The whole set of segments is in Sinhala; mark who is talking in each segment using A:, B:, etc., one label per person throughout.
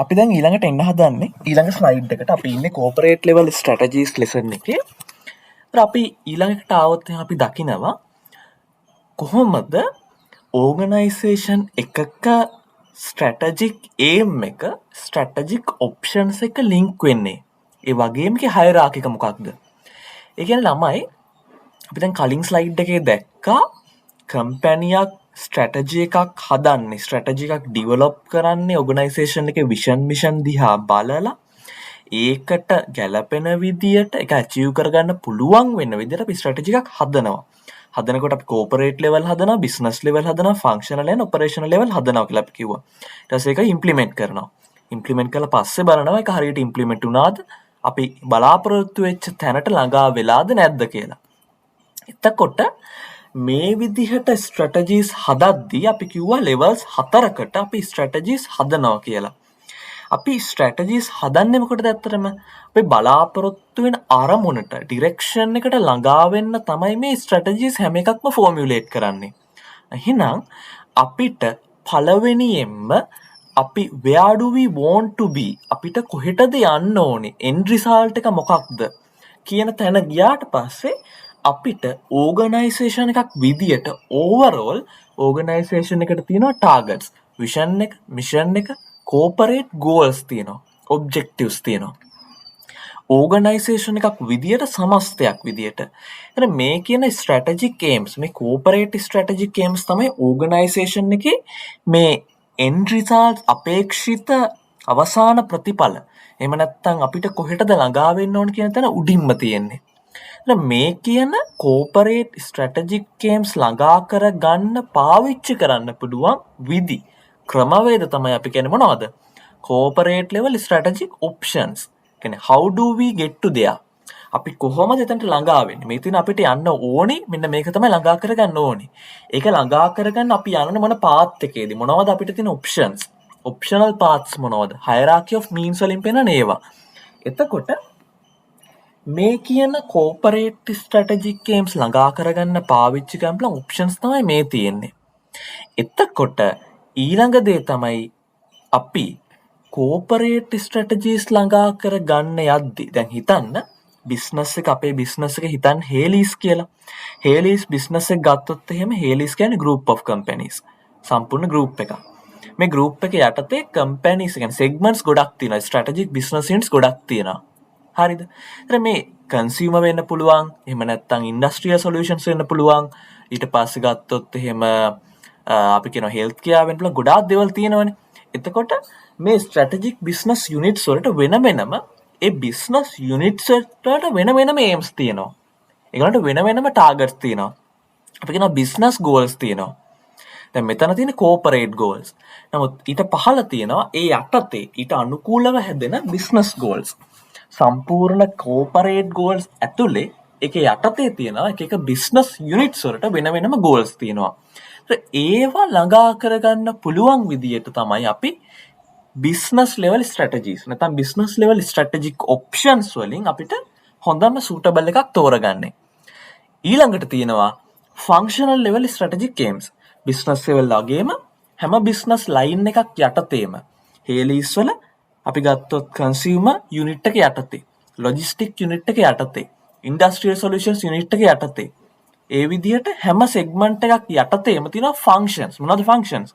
A: අපි දැන් ඊළඟට එන්න හදන්නේ ඊළඟ ස්ලයිඩ් එකට. අපි ඉන්නේ කෝපරේට් ලෙවල් ස්ට්‍රැටජිස් ලෙසන් එකේ. අපි ඊළඟට ආවොත් අපි දකිනවා කොහොමද ඕගනයිසේෂන් එකක ස්ට්‍රැටජික් ඒම් එක ස්ට්‍රැටජික් ඔප්ෂන්ස් එක ලින්ක් වෙන්නේ. ඒ වගේම හයරාකික මොකක්ද? ඒ කියන්නේ ළමයි අපි දැන් කලින් ස්ලයිඩ් එකේ දැක්කා කම්පැනියක් ස්ට්‍රැටජි එකක් හදන්නේ, ස්ට්‍රැටජි එකක් ඩිවලොප් කරන්නේ ඕගනයිසේෂන් එකේ විෂන් මිෂන් දිහා බලලා ඒකට ගැලපෙන විදියට ඒක අචීව් කරගන්න පුළුවන් වෙන විදියට අපි ස්ට්‍රැටජි එකක් හදනවා. හදනකොට අපි කෝපරේට් ලෙවල් හදනවා, බිස්නස් ලෙවල් හදනවා, ෆන්ක්ෂනල් and ඔපරේෂනල් ලෙවල් හදනවා කියලා අපි කිව්වා. ඊට පස්සේ ඒක ඉම්ප්ලිමන්ට් කරනවා. ඉම්ප්ලිමන්ට් කළා පස්සේ බලනවා ඒක හරියට ඉම්ප්ලිමන්ට් වුණාද, අපි බලාපොරොත්තු වෙච්ච තැනට ළඟා වෙලාද නැද්ද කියලා. එතකොට මේ විදිහට ස්ට්‍රැටජිස් හදද්දී අපි කිව්වා ලෙවල්ස් 4කට අපි ස්ට්‍රැටජිස් හදනවා කියලා. අපි ස්ට්‍රැටජිස් හදන්නේ මොකටද ඇත්තටම? අපි බලාපොරොත්තු වෙන අරමුණට ඩිරෙක්ෂන් එකට ළඟා වෙන්න තමයි මේ ස්ට්‍රැටජිස් හැම එකක්ම ෆෝමියුලේට් කරන්නේ. එහෙනම් අපිට පළවෙනියෙන්ම අපි where do we want to be, අපිට කොහෙටද යන්න ඕනේ, end result එක මොකක්ද කියන තැන ගියාට පස්සේ අපිට ඕගනයිසේෂන් එකක් විදියට ඕවරෝල් ඕගනයිසේෂන් එකට තියෙනවා ටාගට්ස්, විෂන් එක, මිෂන් එක, කෝපරේට් ගෝල්ස් තියෙනවා, ඔබ්ජෙක්ටිව්ස් තියෙනවා. ඕගනයිසේෂන් එකක් විදියට සමස්තයක් විදියට. එතන මේ කියන ස්ට්‍රැටජික් ඒම්ස්, මේ කෝපරේට් ස්ට්‍රැටජික් ඒම්ස් තමයි ඕගනයිසේෂන් එකේ මේ end result අපේක්ෂිත අවසාන ප්‍රතිඵල. එහෙම නැත්නම් අපිට කොහෙටද ළඟා වෙන්න ඕන කියන තැන උඩින්ම තියෙන්නේ. මේ කියන කෝපරේට් ස්ට්‍රැටජික් ගේම්ස් ළඟා කරගන්න පාවිච්චි කරන්න පුළුවන් විදි ක්‍රමවේද තමයි අපි කියන්නේ මොනවද? Corporate level strategic options. කියන්නේ how do we get to there? අපි කොහොමද එතනට ළඟා වෙන්නේ? මේ තියෙන අපිට යන්න ඕනේ මෙන්න මේක තමයි ළඟා කරගන්න ඕනේ. ඒක ළඟා කරගන්න අපි යන්නේ මොන පාත් එකේද? මොනවද අපිට තියෙන ඔප්ෂන්ස්? ඔප්ෂනල් පාත්ස් මොනවද? හයරාකි ඔෆ් මීන්ස් වලින් පෙන්නන ඒවා. එතකොට මේ කියන කෝපරේට් ස්ට්‍රැටජික් ගේම්ස් ළඟා කරගන්න පාවිච්චි කරන ඔප්ෂන්ස් තමයි මේ තියෙන්නේ. එතකොට ඊළඟ දේ තමයි අපි කෝපරේට් ස්ට්‍රැටජිස් ළඟා කරගන්න යද්දි දැන් හිතන්න බිස්නස් එක, අපේ බිස්නස් එක හිතන්න හේලිස් කියලා. හේලිස් බිස්නස් එක ගත්තොත් එහෙම හේලිස් කියන්නේ group of companies. සම්පූර්ණ group එකක්. මේ group එක යටතේ companies කියන්නේ segments ගොඩක් තියෙනවා. strategic business units ගොඩක් තියෙනවා. හරිද? එතන මේ කන්සියුමර් වෙන්න පුළුවන්, එහෙම නැත්නම් ඉන්ඩස්ට්‍රියල් සොලියුෂන්ස් වෙන්න පුළුවන්. ඊට පස්සේ ගත්තොත් එහෙම අපි කියනවා හෙල්ත් කෙයාර් වෙන්න පුළුවන්. ගොඩාක් දේවල් තියෙනවනේ. එතකොට මේ ස්ට්‍රැටජික් බිස්නස් යුනිට්ස් වලට වෙන වෙනම ඒ බිස්නස් යුනිට්ස් වලට වෙන වෙනම ඒම්ස් තියෙනවා. ඒගොල්ලන්ට වෙන වෙනම ටාගට්ස් තියෙනවා. අපි කියනවා බිස්නස් ගෝල්ස් තියෙනවා. දැන් මෙතන තියෙන කෝපරේට් ගෝල්ස්. නමුත් ඊට පහළ තියෙනවා ඒ යටතේ ඊට අනුකූලව හැදෙන බිස්නස් ගෝල්ස්. සම්පූර්ණ කෝපරේට් ගෝල්ස් ඇතුලේ ඒකේ යටතේ තියෙනවා එක එක බිස්නස් යුනිට්ස් වලට වෙන වෙනම ගෝල්ස් තියෙනවා. ඒවා ළඟා කරගන්න පුළුවන් විදියට තමයි අපි බිස්නස් ලෙවල් ස්ට්‍රැටජිස් නැත්නම් බිස්නස් ලෙවල් ස්ට්‍රැටජික් ඔප්ෂන්ස් වලින් අපිට හොඳම සූටබල් එකක් තෝරගන්නේ. ඊළඟට තියෙනවා functional level strategic games. Business level වගේම හැම බිස්නස් ලයින් එකක් යටතේම හේලිස් වල අපි ගත්තොත් කන්සියුමර් යුනිට් එක යටතේ, ලොජිස්ටික් යුනිට් එක යටතේ, ඉන්ඩස්ට්‍රියල් සොලියුෂන්ස් යුනිට් එක යටතේ, ඒ විදිහට හැම සෙග්මන්ට් එකක් යටතේම තියෙනවා ෆන්ක්ෂන්ස්. මොනවද ෆන්ක්ෂන්ස්?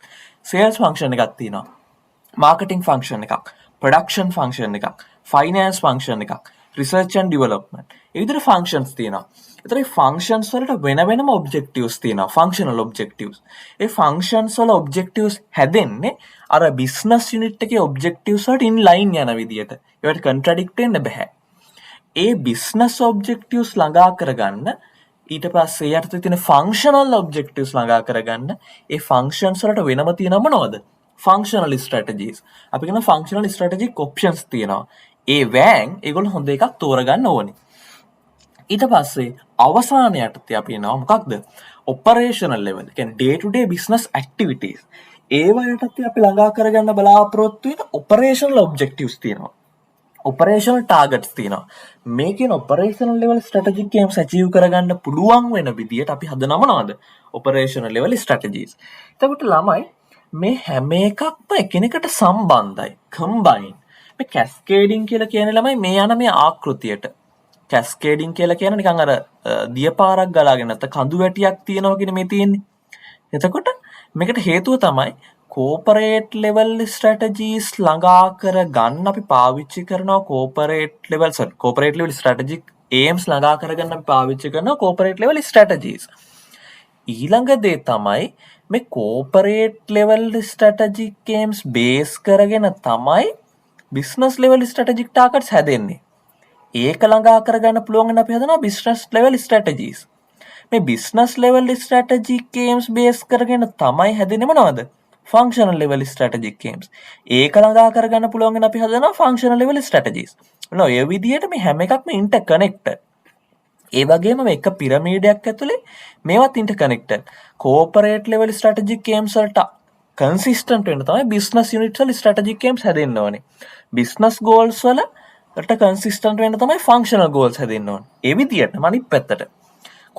A: සේල්ස් ෆන්ක්ෂන් එකක් තියෙනවා, මාකටිං ෆන්ක්ෂන් එකක්, ප්‍රොඩක්ෂන් ෆන්ක්ෂන් එකක්, ෆයිනෑන්ස් ෆන්ක්ෂන් එකක්, රිසර්ච් ඇන්ඩ් ඩෙවලොප්මන්ට්. ඒ විදිහට ෆන්ක්ෂන්ස් තියෙනවා. ඒතර මේ ෆන්ක්ෂන්ස් වලට වෙන වෙනම ඔබ්ජෙක්ටිව්ස් තියෙනවා, ෆන්ක්ෂනල් ඔබ්ජෙක්ටිව්ස්. ඒ ෆන්ක්ෂන්ස් වල ඔබ්ජෙක්ටිව්ස් හැදෙන්නේ අර බිස්නස් යුනිට් එකේ ඔබ්ජෙක්ටිව්ස් වලට ඉන් ලයින් යන විදියට. ඒවට කන්ට්‍රඩික්ට් වෙන්න බෑ. ඒ බිස්නස් ඔබ්ජෙක්ටිව්ස් ළඟා කරගන්න ඊට පස්සේ යටතේ තියෙන ෆන්ක්ෂනල් ඔබ්ජෙක්ටිව්ස් ළඟා කරගන්න ඒ ෆන්ක්ෂන්ස් වලට වෙනම තියෙන මොනවද? Functional strategies. අපි කියන ෆන්ක්ෂනල් ස්ට්‍රැටජික් ඔප්ෂන්ස් තියෙනවා. ඒ වෑන් ඒගොල්ලෝ හොඳ එකක් තෝරගන්න ඕනේ. ඊට පස්සේ අවසාන යටතේ අපි එනවා මොකක්ද? Operational level. කියන්නේ ඩේ ටු ඩේ බිස්නස් ඇක්ටිවිටීස්. ඒවා යටතේ අපි ළඟා කරගන්න බලාපොරොත්තු වෙන ඔපරේෂනල් ඔබ්ජෙක්ටිව්ස් තියෙනවා. ඔපරේෂනල් ටාගට්ස් තියෙනවා. මේ කියන ඔපරේෂනල් ලෙවල් ස්ට්‍රැටජික් ගේම්ස් අචීව් කරගන්න පුළුවන් වෙන විදියට අපි හදනවා මොනවද? Operational level strategies. එතකොට ළමයි මේ හැම එකක්ම එකිනෙකට සම්බන්ධයි. කම්බයින්. මේ කැස්කේඩින් කියලා කියන්නේ ළමයි මේ යන මේ ආකෘතියට. කැස්කේඩින් කියලා කියන්නේ නිකන් අර දියපාරක් ගලාගෙන නැත්නම් කඳු වැටියක් තියෙනවා කියන මේ තියෙන්නේ. එතකොට මේකට හේතුව තමයි කෝපරේට් ලෙවල් ස්ට්‍රැටජීස් ළඟා කර ගන්න අපි පාවිච්චි කරනවා කෝපරේට් ලෙවල් ස්ට්‍රැටජික් ඒම්ස් ළඟා කරගන්න අපි පාවිච්චි කරනවා කෝපරේට් ලෙවල් ස්ට්‍රැටජීස්. ඊළඟ දේ තමයි මේ corporate level strategic aims base කරගෙන තමයි බිස්නස් ලෙවල් ස්ට්‍රැටජික් ටාගට්ස් හැදෙන්නේ. ඒක ළඟා කරගන්න පුළුවන් අපි හදනවා බිස්නස් ලෙවල් ස්ට්‍රැටජීස්. මේ business level strategic aims base කරගෙන තමයි හැදෙන්නේ මොනවද? Functional level strategic aims. ඒක ළඟා කරගන්න පුළුවන් අපි හදනවා ෆන්ක්ෂනල් ලෙවල් ස්ට්‍රැටජීස්. ඔය විදිහට මේ හැම එකක්ම ඉන්ටර්කනෙක්ටඩ්. ඒ වගේම මේක පිරමීඩයක් ඇතුලේ මේවත් ඉන්ටර්කනෙක්ටඩ්. කෝපරේට් ලෙවල් ස්ට්‍රැටජික් ඒම්ස් වලට කන්සිස්ටන්ට් වෙන්න තමයි බිස්නස් යුනිට්ස් වල ස්ට්‍රැටජික් ඒම්ස් හැදෙන්න ඕනේ. බිස්නස් ගෝල්ස් වලට කන්සිස්ටන්ට් වෙන්න තමයි ෆන්ක්ෂනල් ගෝල්ස් හැදෙන්න ඕනේ. ඒ විදිහට අනිත් පැත්තට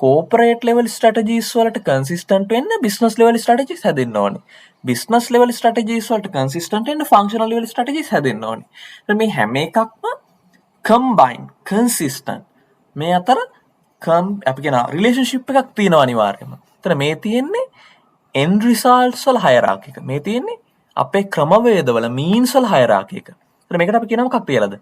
A: කෝපරේට් ලෙවල් ස්ට්‍රැටජීස් වලට කන්සිස්ටන්ට් වෙන්න බිස්නස් ලෙවල් ස්ට්‍රැටජීස් හැදෙන්න ඕනේ. බිස්නස් ලෙවල් ස්ට්‍රැටජීස් වලට කන්සිස්ටන්ට් වෙන්න ෆන්ක්ෂනල් ලෙවල් ස්ට්‍රැටජීස් හැදෙන්න ඕනේ. මේ හැම එකක්ම කම්බයින් කන්සිස්ටන්ට් මේ අතර අපි කියන රිලේෂන්ෂිප් එකක් තියෙනවා අනිවාර්යයෙන්ම. එතන මේ තියෙන්නේ end results වල හයරාකි එක. මේ තියෙන්නේ අපේ ක්‍රමවේදවල means වල හයරාකි එක. එතන මේකට අපි කියනවා මොකක්ද කියලාද?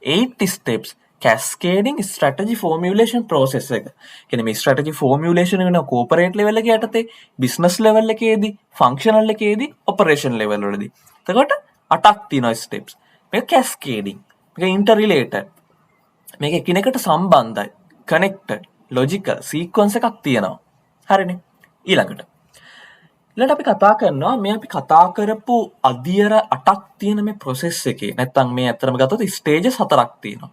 A: 8 steps cascading strategy formulation process එක. කියන්නේ මේ strategy formulation වෙන corporate level එකේ යටතේ business level එකේදී functional එකේදී operation level වලදී. එතකොට 8ක් තියෙනවා steps. මේක cascading. මේක interrelated. මේක එකිනෙකට සම්බන්ධයි. connected, logical, sequence එකක් තියෙනවා. හරිනේ. ඊළඟට අපි කතා කරනවා මේ අපි කතා කරපු අධ්‍යයන 8ක් තියෙන මේ process එකේ නැත්තම් මේ අතරම ගත්තොත් stages 4ක් තියෙනවා.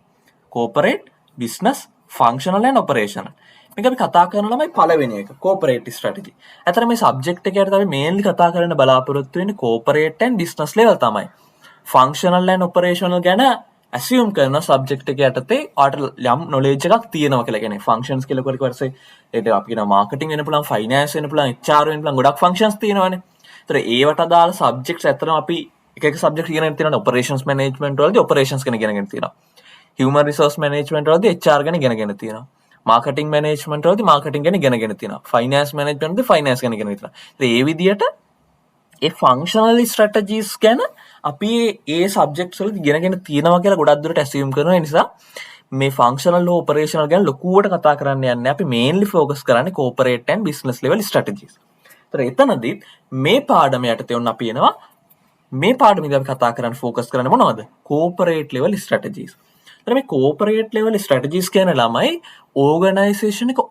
A: corporate, business, functional and operational. මේක අපි කතා කරන ළමයි පළවෙනි එක corporate strategy. අතන මේ subject එකේ අපි mainly කතා කරන්න බලාපොරොත්තු වෙන්නේ corporate and business level තමයි. functional and operational ගැන assume කරන subject එක යටතේ ඔයාලට යම් knowledge එකක් තියෙනවා කියලා. කියන්නේ functions කියලා කොහරි කොටසේ ඒක අපි කියන marketing වෙන්න පුළුවන්, finance වෙන්න පුළුවන්, HR වෙන්න පුළුවන්, ගොඩක් functions තියෙනවානේ. ඒතර ඒවට අදාළ subjects ඇත්තටම අපි එක subject ඉගෙනගෙන තියෙනවා. operations management වලදී operations ගැන ඉගෙනගෙන තියෙනවා. human resource management වලදී HR ගැන ඉගෙනගෙන තියෙනවා. marketing management වලදී marketing ගැන ඉගෙනගෙන තියෙනවා. finance management වලදී finance ගැන ඉගෙනගෙන තියෙනවා. ඒ විදිහට ඒ functional strategies ගැන අපි ඒ සබ්ජෙක්ට්ස් වල ඉගෙනගෙන තියෙනවා කියලා ගොඩක් දුරට assume කරනවා. ඒ නිසා මේ functional හෝ operational ගැන ලොකුවට කතා කරන්න යන්නේ අපි mainly focus කරන්නේ corporate and business level strategies. ඒතර එතනදී මේ පාඩම යටතේ උන් අපි එනවා මේ පාඩමේදී අපි කතා කරන්න focus කරන්නේ මොනවද? corporate level strategies. ඒතර මේ corporate level strategies කියන ළමයි organization එක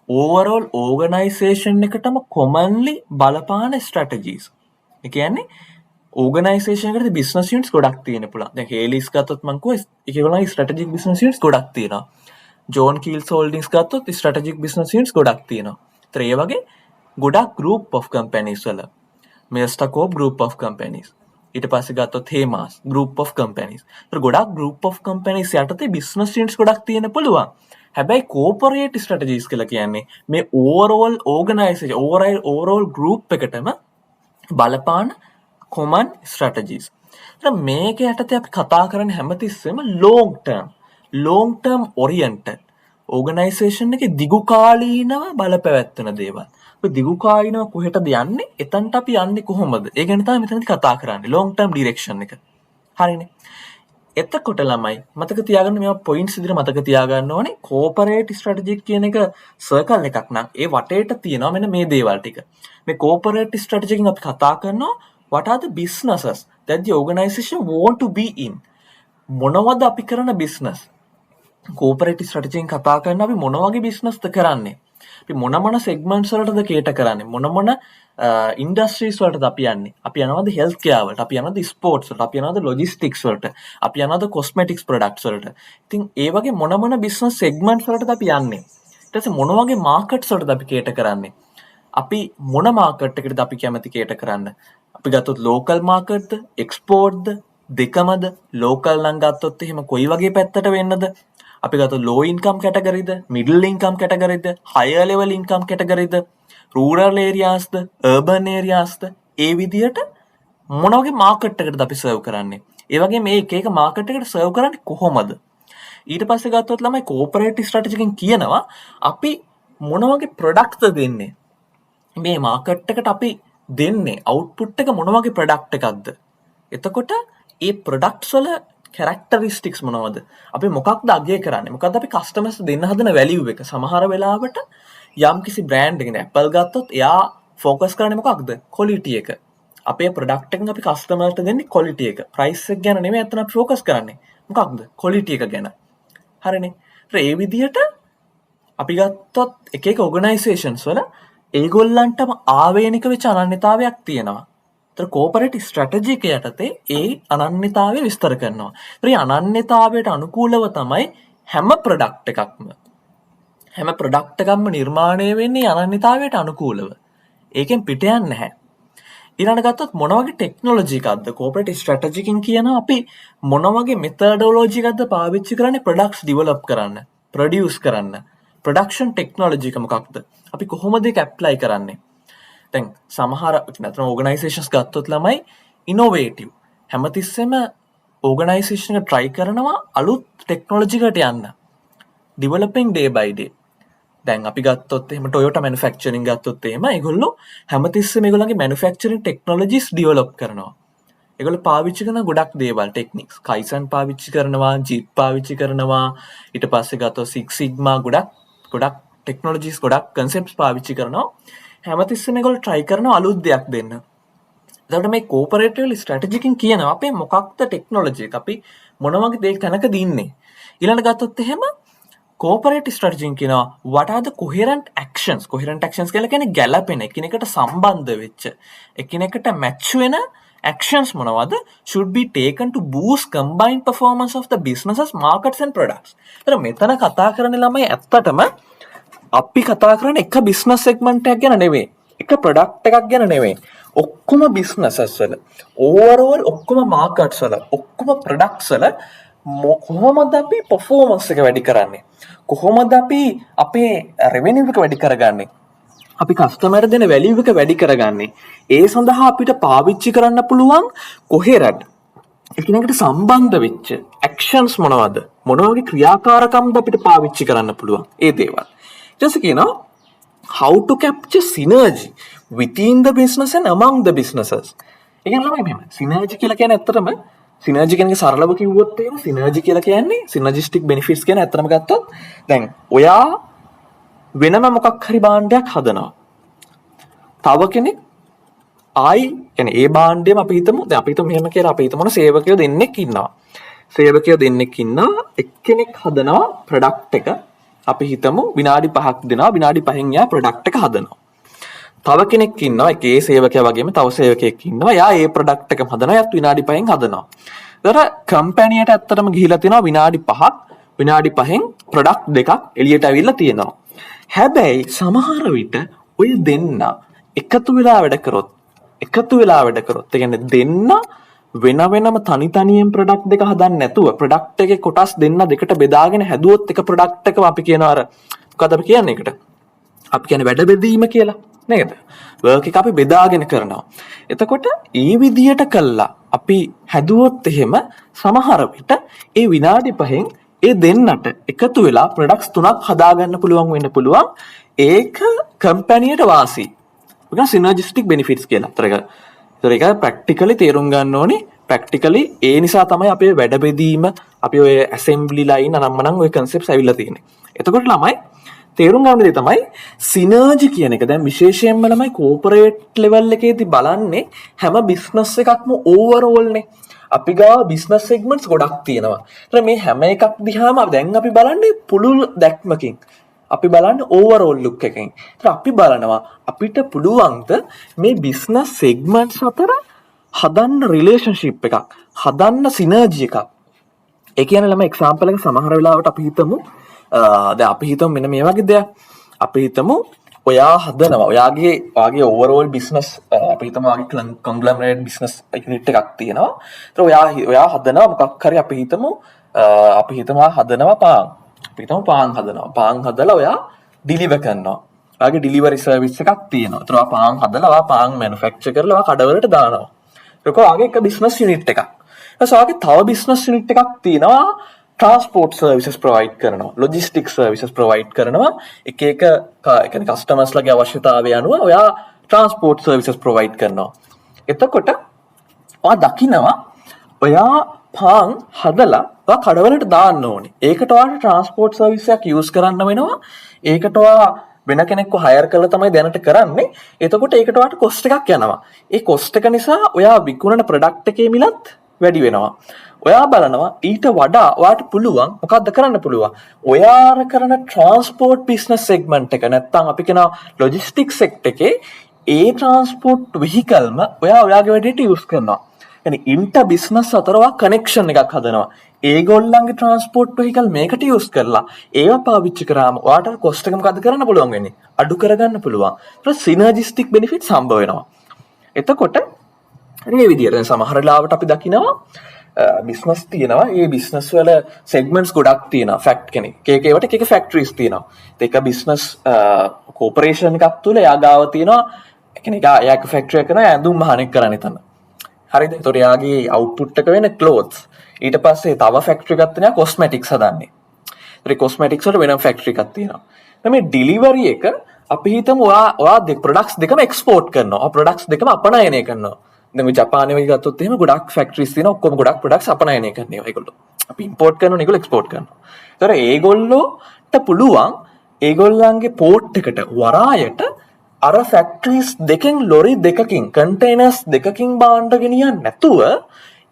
A: overall organization එකටම commonly බලපාන strategies. ඒ කියන්නේ organization එකේ business units ගොඩක් තියෙන්න පුළුවන්. දැන් Hales ගත්තොත් මම කිව්වා ඒකේගොල්ලන්ගේ strategic business units ගොඩක් තියෙනවා. John Keells Holdings ගත්තොත් strategic business units ගොඩක් තියෙනවා. ඒතර ඒ වගේ ගොඩක් group of companies වල Mestacorp group of companies. ඊට පස්සේ ගත්තොත් Hemas group of companies. ඒතර ගොඩක් group of companies යටතේ business units ගොඩක් තියෙන්න පුළුවන්. හැබැයි corporate strategies කියලා කියන්නේ මේ overall organization overall group එකටම බලපාන common strategies. දැන් මේක යටතේ අපි කතා කරන්නේ හැමතිස්සෙම long term oriented organization එකේ දිගු කාලීනව බලපැවැත්වෙන දේවල්. අපි දිගු කාලීනව කොහෙටද යන්නේ? එතනට අපි යන්නේ කොහොමද? ඒ ගැන තමයි මෙතනදී කතා කරන්නේ. long term direction එක. හරිනේ. එතකොට ළමයි මතක තියාගන්න මේවා points විදිහට මතක තියාගන්න ඕනේ. corporate strategy කියන එක circle එකක් නම් ඒ වටේට තියෙනවා මෙන්න මේ දේවල් ටික. මේ corporate strategy එකෙන් අපි කතා කරනවා what are the businesses that the organization want to be in? මොනවද අපි කරන business? corporate strategy එකෙන් කතා කරන අපි මොන වගේ business ද කරන්නේ? අපි මොන segments වලටද cater කරන්නේ? මොන industries වලටද අපි යන්නේ? අපි යනවාද health care වලට? අපි යනවාද sports වලට? අපි යනවාද logistics වලට? අපි යනවාද cosmetics products වලට? ඉතින් ඒ වගේ මොන business segments වලටද අපි යන්නේ? ඊට පස්සේ මොන වගේ markets වලටද අපි cater කරන්නේ? අපි මොන market එකකටද අපි කැමති cater කරන්න? අපි ගත්තොත් local market ද export ද දෙකමද? local නම් ගත්තොත් එහෙම කොයි වගේ පැත්තට වෙන්නද? අපි ගත්තොත් low income category ද middle income category ද higher level income category ද rural areas ද urban areas ද ඒ විදියට මොන වගේ මාකට් එකකටද අපි සර්ව් කරන්නේ? ඒ වගේ මේ එක එක මාකට් එකට සර්ව් කරන්නේ කොහොමද? ඊට පස්සේ ගත්තොත් ළමයි කෝපරේටිව් ස්ට්‍රැටජි එකෙන් කියනවා අපි මොන වගේ ප්‍රොඩක්ට්ද දෙන්නේ? මේ මාකට් එකට අපි දෙන්නේ අවුට්පුට් එක මොන වගේ ප්‍රොඩක්ට් එකක්ද? එතකොට ඒ ප්‍රොඩක්ට්ස් වල කැරක්ටරිස්ටික්ස් මොනවද? අපි මොකක්ද අගය කරන්නේ? මොකක්ද අපි කස්ටමර්ස් දෙන්න හදන වැලියු එක? සමහර වෙලාවට යම්කිසි බ්‍රෑන්ඩ් එකකින් Apple ගත්තොත් එයා ફોකස් කරන්නේ මොකක්ද? ක්වොලිටි එක. අපේ ප්‍රොඩක්ට් එකෙන් අපි කස්ටමර්ට දෙන්නේ ක්වොලිටි එක. ප්‍රයිස් එක ගැන නෙමෙයි අතන අපි ફોකස් කරන්නේ. මොකක්ද? ක්වොලිටි එක ගැන. හරිනේ. ඒ විදිහට අපි ගත්තොත් එක එක ඕගනයිසේෂන්ස් වල ඒගොල්ලන්ටම ආවේනික වෙච්ච අනන්‍යතාවයක් තියෙනවා. ඒතර කෝපරේටිව් ස්ට්‍රැටජි එක යටතේ ඒ අනන්‍යතාවය විස්තර කරනවා. ඒතර මේ අනන්‍යතාවයට අනුකූලව තමයි හැම ප්‍රොඩක්ට් එකක්ම නිර්මාණය වෙන්නේ අනන්‍යතාවයට අනුකූලව. ඒකෙන් පිට යන්නේ නැහැ. ඊළඟට ගත්තොත් මොන වගේ ටෙක්නොලොජි එකක්ද කෝපරේටිව් ස්ට්‍රැටජි එකකින් කියනවා අපි මොන වගේ මෙතඩොලොජි එකක්ද පාවිච්චි කරන්නේ ප්‍රොඩක්ට්ස් ඩිවෙලොප් කරන්න, ප්‍රොඩියුස් කරන්න. ප්‍රොඩක්ෂන් ටෙක්නොලොජි එක මොකක්ද? අපි කොහොමද ඒක ඇප්ලයි කරන්නේ? දැන් සමහර නැත්නම් ඕගනයිසේෂන්ස් ගත්තොත් ළමයි ඉනෝවේටිව් හැමතිස්සෙම ඕගනයිසේෂන් එක try කරනවා අලුත් ටෙක්නොලොජි එකට යන්න. developing day by day. දැන් අපි ගත්තොත් එහෙම Toyota manufacturing ගත්තොත් එහෙම ඒගොල්ලෝ හැමතිස්සෙම ඒගොල්ලන්ගේ manufacturing technologies develop කරනවා. ඒගොල්ලෝ පාවිච්චි කරන ගොඩක් දේවල් techniques. Kaizen පාවිච්චි කරනවා, JIT පාවිච්චි කරනවා. ඊට පස්සේ ගත්තොත් Six Sigma ගොඩක් technologies ගොඩක් concepts පාවිච්චි කරනවා. හැමතිස්සෙම ඒගොල්ලෝ try කරනවා අලුත් දෙයක් දෙන්න. එතකොට මේ කෝපරේටිව් ස්ට්‍රැටජි එකකින් කියනවා අපේ මොකක්ද ටෙක්නොලොජි එක අපි මොන වගේ දෙයක තැනකද ඉන්නේ. ඊළඟට ගත්තොත් එහෙම කෝපරේටිව් ස්ට්‍රැටජි එකකින් කියනවා what are the coherent actions කියලා කියන්නේ ගැළපෙන එකිනෙකට සම්බන්ධ වෙච්ච එකිනෙකට match වෙන actions මොනවද should be taken to boost combined performance of the businesses markets and products. ඒතර මෙතන කතා කරන්නේ ළමයි ඇත්තටම අපි කතා කරන්නේ එක බිස්නස් සෙග්මන්ට් එකක් ගැන නෙවෙයි. එක ප්‍රොඩක්ට් එකක් ගැන නෙවෙයි. ඔක්කොම බිස්නසස් වල ඕවරෝල් ඔක්කොම මාකට්ස් වල ඔක්කොම ප්‍රොඩක්ට්ස් වල කොහොමද අපි performance එක වැඩි කරන්නේ? කොහොමද අපි අපේ revenue එක වැඩි කරගන්නේ? අපි කස්ටමර් දෙන value එක වැඩි කරගන්නේ? ඒ සඳහා අපිට පාවිච්චි කරන්න පුළුවන් coherent එකිනෙකට සම්බන්ධ වෙච්ච actions මොනවද? මොන වගේ ක්‍රියාකාරකම්ද අපිට පාවිච්චි කරන්න පුළුවන්? ඒ දේවල්. ඊට කියනවා how to capture synergy within the business and among the businesses. ඒ කියන්නේ ළමයි මෙහෙම synergy කියලා කියන්නේ ඇත්තටම synergy කියන්නේ සරලව කිව්වොත් එහෙම synergy කියලා කියන්නේ synergistic benefits කියන ඇත්තටම ගත්තොත් දැන් ඔයා වෙනම මොකක් හරි භාණ්ඩයක් හදනවා. තව කෙනෙක් ආයි කියන්නේ ඒ භාණ්ඩයම අපි හිතමු දැන් අපි හිතමු මෙහෙම කියලා අපි හිතමු සේවකයෝ දෙන්නෙක් ඉන්නවා. එක්කෙනෙක් හදනවා ප්‍රොඩක්ට් එක අපි හිතමු විනාඩි 5ක් දෙනවා විනාඩි 5න් යා ප්‍රොඩක්ට් එක හදනවා. තව කෙනෙක් ඉන්නවා ඒ සේවකයා වගේම තව සේවකයෙක් ඉන්නවා යා ඒ ප්‍රොඩක්ට් එකම හදනවා යාත් විනාඩි 5න් හදනවා. ඒතර කම්පැනියට ඇත්තටම ගිහිලා තියෙනවා විනාඩි 5න් ප්‍රොඩක්ට් දෙකක් එළියට අවිල්ලා තියෙනවා. හැබැයි සමහර විට ඔය දෙන්න එකතු වෙලා වැඩ කරොත් ඒ කියන්නේ දෙන්න වෙන වෙනම තනියෙන් ප්‍රොඩක්ට් දෙක හදන්න නැතුව ප්‍රොඩක්ට් එකේ කොටස් දෙන්න දෙකට බෙදාගෙන හැදුවොත් එක ප්‍රොඩක්ට් එකම අපි කියනවා අර මොකද අපි කියන්නේ ඒකට අපි කියන්නේ වැඩ බෙදීම කියලා නේද වර්ක් එක අපි බෙදාගෙන කරනවා එතකොට ඒ විදියට කළා අපි හැදුවොත් එහෙම සමහර විට ඒ විනාඩි 5න් ඒ දෙන්නට එකතු වෙලා ප්‍රොඩක්ට්ස් 3ක් හදාගන්න පුළුවන් වෙන්න පුළුවන් ඒක කම්පැනියට වාසි ඒක සිනර්ජිස්ටික් බෙනිෆිට්ස් කියලා. ඒක ප්‍රැක්ටිකලි තේරුම් ගන්න ඕනේ. ප්‍රැක්ටිකලි ඒ නිසා තමයි අපේ වැඩ බෙදීම අපි ඔය ඇසෙම්බලි ලයින් අනම්මනම් ඔය කන්සෙප්ට්ස් ඇවිල්ලා තියෙන්නේ. එතකොට ළමයි තේරුම් ගන්න දේ තමයි සිනර්ජි කියන එක. දැන් විශේෂයෙන්ම ළමයි කෝපරේට් ලෙවල් එකේදී බලන්නේ හැම බිස්නස් එකක්ම ඕවරෝල්නේ. අපි ගාව බිස්නස් සෙග්මන්ට්ස් ගොඩක් තියෙනවා. ඒතර මේ හැම එකක් දිහාම දැන් අපි බලන්නේ පුළුල් දැක්මකින්. අපි බලන්නේ ඕවරෝල් ලුක් එකකින්. ඒතර අපි බලනවා අපිට පුළුවන්ද මේ බිස්නස් සෙග්මන්ට්ස් අතර හදන්න රිලේෂන්ෂිප් එකක්, හදන්න සිනර්ජි එකක්. ඒ කියන්නේ ළම එක්සැම්පල් එක සමහර වෙලාවට අපි හිතමු දැන් අපි හිතමු මෙන්න මේ වගේ දෙයක්. අපි හිතමු ඔයා හදනවා. ඔයාගේ ඕවරෝල් බිස්නස් අපි හිතමු ඔයාගේ කොන්ග්ලොමරේට් බිස්නස් යුනිට් එකක් තියෙනවා. ඒතර ඔයා හදනවා මොකක් හරි අපි හිතමු හදනවා පාන්. අපි හිතමු පාන් හදනවා. පාන් හදලා ඔයා ඩිලිවර් කරනවා. ඔයාගේ ඩිලිවරි සර්විස් එකක් තියෙනවා. ඒතර ඔයා පාන් හදලා ඔයා පාන් මැනුෆැක්චර් කරලා ඔයා කඩවලට දානවා. ඒක ඔයාගේ එක බිස්නස් යුනිට් එකක්. ඊට පස්සේ ඔයාගේ තව බිස්නස් යුනිට් එකක් තියෙනවා ट्रांसपोर्ट सर्विसेस प्रोवाइड කරනවා ලොජිස්ටික් සර්විසස් ප්‍රොවයිඩ් කරනවා එක එක ඒ කියන්නේ කස්ටමර්ස්ලාගේ අවශ්‍යතාවය අනුව ඔයා ट्रांसपोर्ट सर्विसेस प्रोवाइड කරනවා එතකොට ඔයා දකිනවා ඔයා පාන් හදලා ඔයා කඩවලට දාන්න ඕනේ ඒකට ඔයාට ट्रांसपोर्ट सर्विस එකක් යූස් කරන්න වෙනවා ඒකට ඔයා වෙන කෙනෙක්ව හයර් කරලා තමයි දැනට කරන්නේ එතකොට ඒකට ඔයාට කොස්ට් එකක් යනවා ඒ කොස්ට් එක නිසා ඔයා විකුණන ප්‍රොඩක්ට් එකේ මිලත් වැඩි වෙනවා ඔයා බලනවා ඊට වඩා ඔයාට පුළුවන් මොකක්ද කරන්න පුළුවන් ඔයා කරන ට්‍රාන්ස්පෝර්ට් බිස්නස් සෙග්මන්ට් එක නැත්නම් අපි කියනවා ලොජිස්ටික්ස් සෙක්ටර් එකේ ඒ ට්‍රාන්ස්පෝර්ට් වෙහිකල්ම ඔයාගේ වැඩේට යූස් කරනවා. يعني ඉන්ටර් බිස්නස් අතර ඔයා කනෙක්ෂන් එකක් හදනවා. ඒගොල්ලන්ගේ ට්‍රාන්ස්පෝර්ට් වෙහිකල් මේකට යූස් කරලා ඒවා පාවිච්චි කරාම ඔයාට කොස්ට් එක මොකද්ද කරන්න පුළුවන් වෙන්නේ? අඩු කරගන්න පුළුවන්. ඊට සිනර්ජිස්ටික් බෙනිෆිට්ස් හම්බ වෙනවා. එතකොට මේ විදිහට දැන් සමහර ලාවට අපි දකිනවා බිස්නස් තියෙනවා ඒ බිස්නස් වල සෙග්මන්ට්ස් ගොඩක් තියෙනවා ෆැක්ට් කෙනෙක් එක ඒවට එක ෆැක්ටරිස් තියෙනවා ඒක බිස්නස් කෝපරේෂන් එකක් තුල එයා ගාව තියෙනවා කෙනෙක් එයාක ෆැක්ටරි එකක නෑ ඇඳුම් මහණෙක් කරන්නේ තන හරිද ඒතකොට එයාගේ අවුට්පුට් එක වෙන්නේ ක්ලෝත්ස් ඊට පස්සේ තව ෆැක්ටරි එකක් තියෙනවා කොස්මැටික්ස් හදන්නේ ඒතර කොස්මැටික්ස් වල වෙනම ෆැක්ටරි එකක් තියෙනවා දැන් මේ ඩිලිවරි එක අපි හිතමු ඔයා ප්‍රොඩක්ට්ස් දෙකම එක්ස්පෝර්ට් කරනවා ප්‍රොඩක්ට්ස් දෙකම අපනයනය කරනවා දැන් ජපානයේ වගේ ගත්තොත් එහෙම ගොඩක් ෆැක්ටරිස් තියෙනවා ඔක්කොම ගොඩක් ප්‍රොඩක්ට්ස් අපනයනය කරනවා ඒගොල්ලෝ. අපි ඉම්පෝර්ට් කරනවා ඒගොල්ලෝ එක්ස්පෝර්ට් කරනවා. ඒතර ඒගොල්ලෝට පුළුවන් ඒගොල්ලන්ගේ පෝට් එකට වරායට අර ෆැක්ටරිස් දෙකෙන් ලොරි දෙකකින් කන්ටේනර්ස් දෙකකින් බාණ්ඩ ගෙනියන්න නැතුව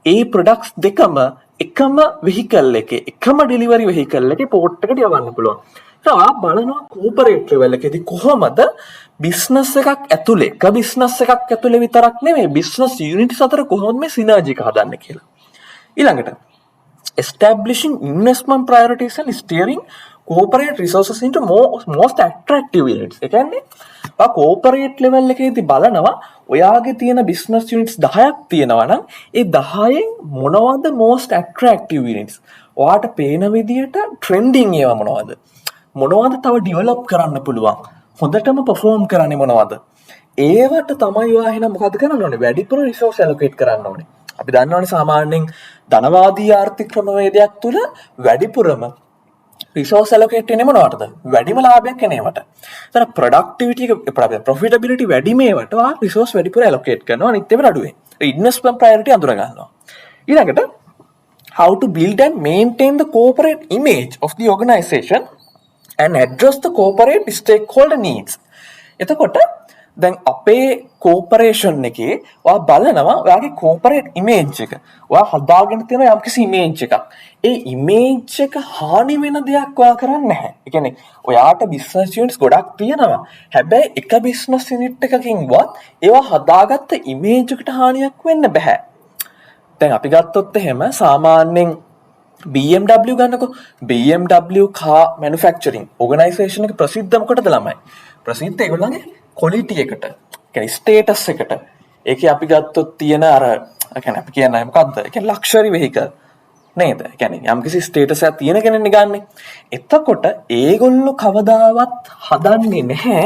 A: ඒ ප්‍රොඩක්ට්ස් දෙකම එකම වෙහිකල් එකේ එකම ඩෙලිවරි වෙහිකල් එකේ පෝට් එකට යවන්න පුළුවන්. ඒක බලනවා කෝපරේට් ලෙවල් එකේදී කොහොමද බිස්නස් එකක් ඇතුලේ බිස්නස් එකක් ඇතුලේ විතරක් නෙමෙයි බිස්නස් යුනිට්ස් අතර කොහොමද මේ සිනර්ජි එක හදන්නේ කියලා. ඊළඟට establishing investment priorities and steering corporate resources into most attractive units. ඒ කියන්නේ කෝපරේට් ලෙවල් එකේදී බලනවා ඔයාගේ තියෙන බිස්නස් යුනිට්ස් 10ක් තියෙනවා නම් ඒ 10න් මොනවද most attractive units? ඔයාට පේන විදියට ට්‍රෙන්ඩින් ඒවා මොනවද? මොනවද තව ඩෙවලොප් කරන්න පුළුවන්? හොඳටම perform කරන්නේ මොනවද? ඒවට තමයි ඔයා එහෙනම් මොකද කරන්න ඕනේ? වැඩිපුර රිසෝස් ඇලොකේට් කරන්න ඕනේ. අපි දන්නවනේ සාමාන්‍යයෙන් ධනවාදී ආර්ථික ක්‍රමවේදයක් තුල වැඩිපුරම රිසෝස් ඇලොකේට් වෙන්නේ මොනවටද? වැඩිම ලාභයක් එනේවට. ඒතර ප්‍රොඩක්ටිවිටි එක ප්‍රොෆිටබිලිටි වැඩි මේවට ඔයා රිසෝස් වැඩිපුර ඇලොකේට් කරනවා අනිත් ඒවා අඩුවෙන්. ඉන්වෙස්ට්මන්ට් ප්‍රයොරිටි අඳුර ගන්නවා. ඊළඟට how to build and maintain the corporate image of the organization and address the corporate stakeholder needs. එතකොට දැන් අපේ කෝපරේෂන් එකේ ඔයා බලනවා ඔයාගේ කෝපරේට් ඉමේජ් එක. ඔයා හදාගෙන තියෙන යම්කිසි ඉමේජ් එකක්. ඒ ඉමේජ් එක හානි වෙන දෙයක් ඔයා කරන්නේ නැහැ. ඒ කියන්නේ ඔයාට බිස්නස් යුනිට්ස් ගොඩක් තියෙනවා. හැබැයි එක බිස්නස් යුනිට් එකකින්වත් ඒවා හදාගත්ත ඉමේජ් එකට හානියක් වෙන්න බෑ. දැන් අපි ගත්තොත් එහෙම සාමාන්‍යයෙන් BMW ගන්නකො BMW car manufacturing organization එක ප්‍රසිද්ධ මොකටද ළමයි ප්‍රසිද්ධ ඒගොල්ලන්ගේ quality එකට කියන්නේ status එකට ඒකේ අපි ගත්තොත් තියෙන අර කියන්නේ අපි කියන්නේ මොකද්ද ඒ කියන්නේ luxury vehicle නේද ඒ කියන්නේ යම්කිසි status එකක් තියෙන කෙනෙක්නේ ගන්නෙ එතකොට ඒගොල්ලෝ කවදාවත් හදන්නේ නැහැ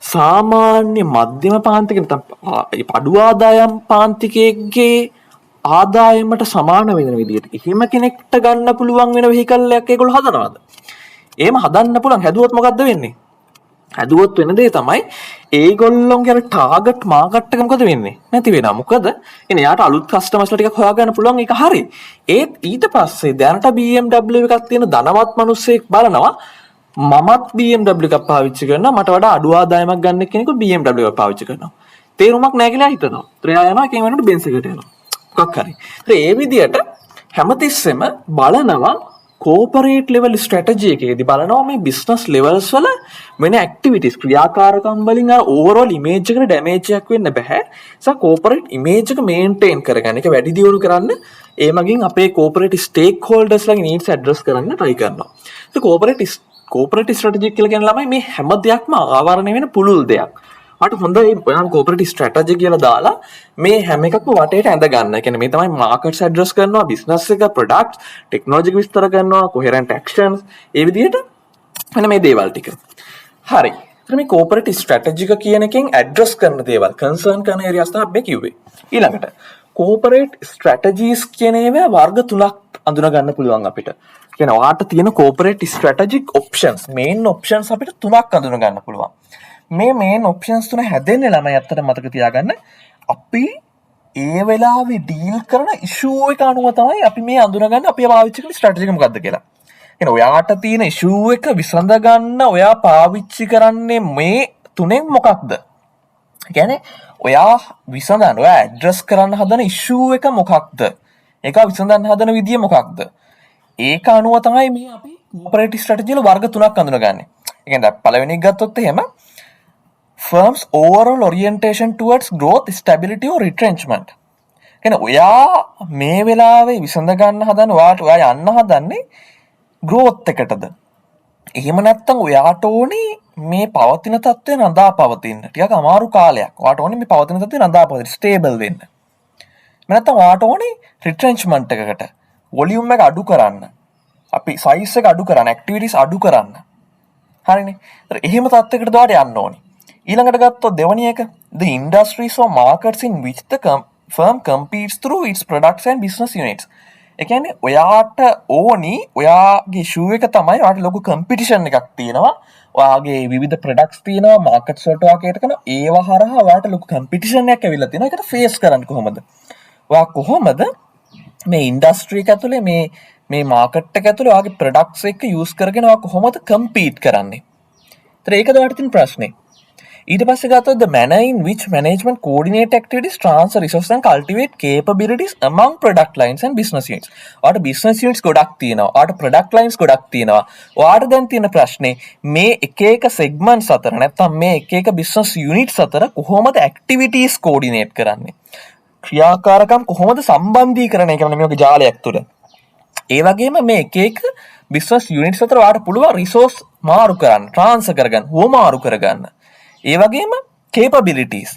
A: සාමාන්‍ය මධ්‍යම පාන්තික නැත්නම් අඩු ආදායම් පාන්තිකයෙක්ගේ ආදායමට සමාන වෙන විදිහට එහෙම කෙනෙක්ට ගන්න පුළුවන් වෙන වෙහිකල් එකක් ඒගොල්ලෝ හදනවාද? එහෙම හදන්න පුළුවන් හැදුවොත් මොකද්ද වෙන්නේ? හැදුවොත් වෙන දේ තමයි ඒගොල්ලොන්ගේ අර ටාගට් මාකට් එක මොකද වෙන්නේ? නැති වෙනවා. මොකද එනේ යාට අලුත් කස්ටමර්ස්ලා ටිකක් හොයාගන්න පුළුවන් ඒක හරි. ඒත් ඊට පස්සේ දැනට BMW එකක් තියෙන ධනවත් මිනිස්සෙක් බලනවා මමත් BMW එකක් පාවිච්චි කරනවා මට වඩා අඩු ආදායමක් ගන්න කෙනෙකුට BMW එකක් පාවිච්චි කරනවා. තේරුමක් නැහැ කියලා හිතනවා. ත්‍රයා යනවා එකෙන් වෙනකොට බෙන්ස් එකට යනවා. මොකක් හරි. ඒ විදිහට හැමතිස්සෙම බලනවා කෝපරේට් ලෙවල් ස්ට්‍රැටජි එකේදී බලනවා මේ බිස්නස් ලෙවල්ස් වල වෙන ඇක්ටිවිටිස් ක්‍රියාකාරකම් වලින් අර ඕවර්ऑල් ඉමේජ් එකට ඩැමේජ් එකක් වෙන්න බෑ. ඒ කෝපරේට් ඉමේජ් එක මේන්ටේන් කරගන්න එක වැඩි දියුණු කරන්න ඒ මගින් අපේ කෝපරේට් ස්ටේක් හෝල්ඩර්ස්ලාගේ නීඩ්ස් ඇඩ්‍රස් කරන්න try කරනවා. ඒක කෝපරේට් ස්ට්‍රැටජි කියලා කියන ළමයි මේ හැම දෙයක්ම ආවරණය වෙන පුළුල් දෙයක්. මට හොඳයි ඔයාලා කෝපරේට් ස්ට්‍රැටජි කියලා දාලා මේ හැම එකක්ම වටේට ඇඳ ගන්න. ඒ කියන්නේ මේ තමයි මාකට්ස් ඇඩ්‍රස් කරනවා, බිස්නස් එක, ප්‍රොඩක්ට්ස්, ටෙක්නොලොජි විස්තර කරනවා, කොහෙරන්ට් ඇක්ෂන්ස්, ඒ විදිහට මෙන්න මේ දේවල් ටික. හරි. මේ කෝපරේට් ස්ට්‍රැටජි එක කියන එකෙන් ඇඩ්‍රස් කරන දේවල් කන්සර්න් කරන ඒරියාස් තමයි අපි කිව්වේ. ඊළඟට කෝපරේට් ස්ට්‍රැටජිස් කියන ඒවා වර්ග තුනක් අඳුන ගන්න පුළුවන් අපිට. කියන්නේ ඔයාට තියෙන කෝපරේට් ස්ට්‍රැටජික් ඔප්ෂන්ස් මේන් ඔප්ෂන්ස් අපිට තුනක් අඳුන ගන්න පුළුවන්. මේ මේන් ඔප්ෂන්ස් තුන හැදෙන්නේ ළමයි අත්තට මතක තියාගන්න අපි ඒ වෙලාවේ ඩීල් කරන ඉෂුව එක අනුව තමයි අපි මේ අඳුනගන්න අපි පාවිච්චි කරන ස්ට්‍රැටජි එක මොකක්ද කියලා. කියන්නේ ඔයාට තියෙන ඉෂුව එක විසඳ ගන්න ඔයා පාවිච්චි කරන්නේ මේ තුනෙන් මොකක්ද? කියන්නේ ඔයා විසඳන ඔයා ඇඩ්‍රස් කරන්න හදන ඉෂුව එක මොකක්ද? ඒක විසඳන්න හදන විදිය මොකක්ද? ඒක අනුව තමයි මේ අපි කෝපරේට් ස්ට්‍රැටජි වල වර්ග තුනක් අඳුනගන්නේ. ඒ කියන්නේ පළවෙනි එක ගත්තොත් එහෙම firms overall orientation towards growth stability or retrenchment. කියන්නේ ඔයා මේ වෙලාවේ විසඳ ගන්න හදන ඔයා යන්න හදන්නේ growth එකටද? එහෙම නැත්නම් ඔයාට ඕනේ මේ පවතින තත්ත්වය නඳා පවතින්න. ටිකක් අමාරු කාලයක්. ඔයාට ඕනේ මේ පවතින තත්ත්වය නඳා පවතින්න stable වෙන්න. නැත්නම් ඔයාට ඕනේ retrenchment එකකට වොලියුම් එක අඩු කරන්න. අපි size එක අඩු කරන්න, activities අඩු කරන්න. හරිනේ. ඒතර එහෙම තත්ත්වයකටද ඔයාට යන්න ඕනේ. ඊළඟට ගත්තොත් දෙවැනි එක the industries or markets in which the firm competes through its products and business units. ඒ කියන්නේ ඔයාට ඕනි ඔයාගේ issue එක තමයි ඔයාට ලොකු competition එකක් තියෙනවා. ඔයාගේ විවිධ products තියෙනවා markets වලට ඔයා කේට කරන ඒවා හරහා ඔයාට ලොකු competition එකක් ඇවිල්ලා තියෙනවා. ඒකට face කරන්න කොහොමද? ඔයා කොහොමද මේ industry එක ඇතුලේ මේ market එක ඇතුලේ ඔයාගේ products එක use කරගෙන ඔයා කොහොමද compete කරන්නේ? ඒතර ඒකද ඔයාට තියෙන ප්‍රශ්නේ. ඊට පස්සේ ගත්තොත් the manner in which management coordinate activities, transfer resources and cultivate capabilities among product lines and business units. ඔයාට business units ගොඩක් තියෙනවා. ඔයාට product lines ගොඩක් තියෙනවා. ඔයාට දැන් තියෙන ප්‍රශ්නේ මේ එක එක segments අතර නැත්නම් මේ එක එක business units අතර කොහොමද activities coordinate කරන්නේ? ක්‍රියාකාරකම් කොහොමද සම්බන්ධීකරණය කරන්නේ මේ වගේ ජාලයක් තුළ? ඒ වගේම මේ එක එක business units අතර ඔයාට පුළුවන් resource මාරු කරන්න, transfer කරගන්න, හුවමාරු කරගන්න. ඒ වගේම capabilities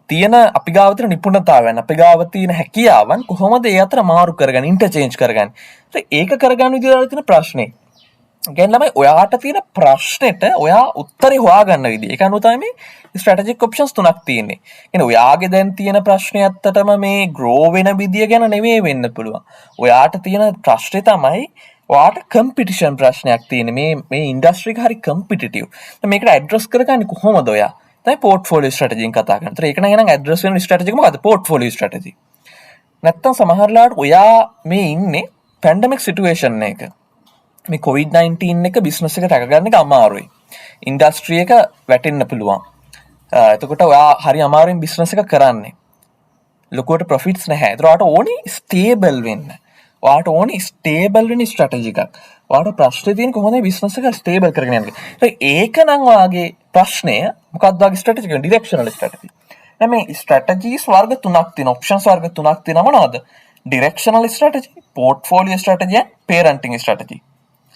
A: තියෙන අපි ගාව තියෙන නිපුණතාවයන් අපි ගාව තියෙන හැකියාවන් කොහොමද ඒ අතර මාරු කරගන්නේ ඉන්ටර්චේන්ජ් කරගන්නේ. ඒක කරගන්න විදිහට තියෙන ප්‍රශ්නේ. කියන්නේ ළමයි ඔයාට තියෙන ප්‍රශ්නෙට ඔයා උත්තරේ හොයාගන්න විදිහ. ඒක අනුව තමයි මේ ස්ට්‍රැටජික් ඔප්ෂන්ස් තුනක් තියෙන්නේ. කියන්නේ ඔයාගේ දැන් තියෙන ප්‍රශ්නේ ඇත්තටම මේ grow වෙන විදිය ගැන නෙමෙයි වෙන්න පුළුවන්. ඔයාට තියෙන ප්‍රශ්නේ තමයි ඔයාට කම්පිටිෂන් ප්‍රශ්නයක් තියෙන්නේ. මේ ඉන්ඩස්ට්‍රි එක හරි කම්පිටිටිව්. දැන් මේකට ඇඩ්‍රස් කරගන්නේ කොහොමද ඔයා? තමයි පෝර්ට්ෆෝලියෝ ස්ට්‍රැටජියෙන් කතා කරන්නේ. ඒතර ඒක නම් එහෙනම් ඇඩ්‍රස් වෙන ස්ට්‍රැටජි එක මොකද්ද? Portfolio strategy. නැත්තම් සමහරලාට ඔයා මේ ඉන්නේ පැන්ඩමික් සිටුේෂන් එක. මේ COVID-19 එක බිස්නස් එක රැකගන්න එක අමාරුයි. ඉන්ඩස්ට්‍රි එක වැටෙන්න පුළුවන්. එතකොට ඔයා හරි අමාරුවෙන් බිස්නස් එක කරන්නේ. ලොකුවට ප්‍රොෆිට්ස් නැහැ. ඒතර ඔයාට ඕනි ස්ටේබල් වෙන්න. ඔයාට ඕනි ස්ටේබල් වෙන ස්ට්‍රැටජි එකක්. ඔයාට ප්‍රශ්නේ තියෙන කොහොමද බිස්නස් එක ස්ටේබල් කරගෙන යන්නේ. ඒක නම් ඔයාගේ ප්‍රශ්නය මොකක්ද ඔයාගේ ස්ට්‍රැටජි එක? ඩිරෙක්ෂනල් ස්ට්‍රැටජි. දැන් මේ ස්ට්‍රැටජිස් වර්ග තුනක් තියෙනවා. ඔප්ෂන්ස් වර්ග තුනක් තියෙනවා මොනවද? Directional strategy, portfolio strategy, and parenting strategy.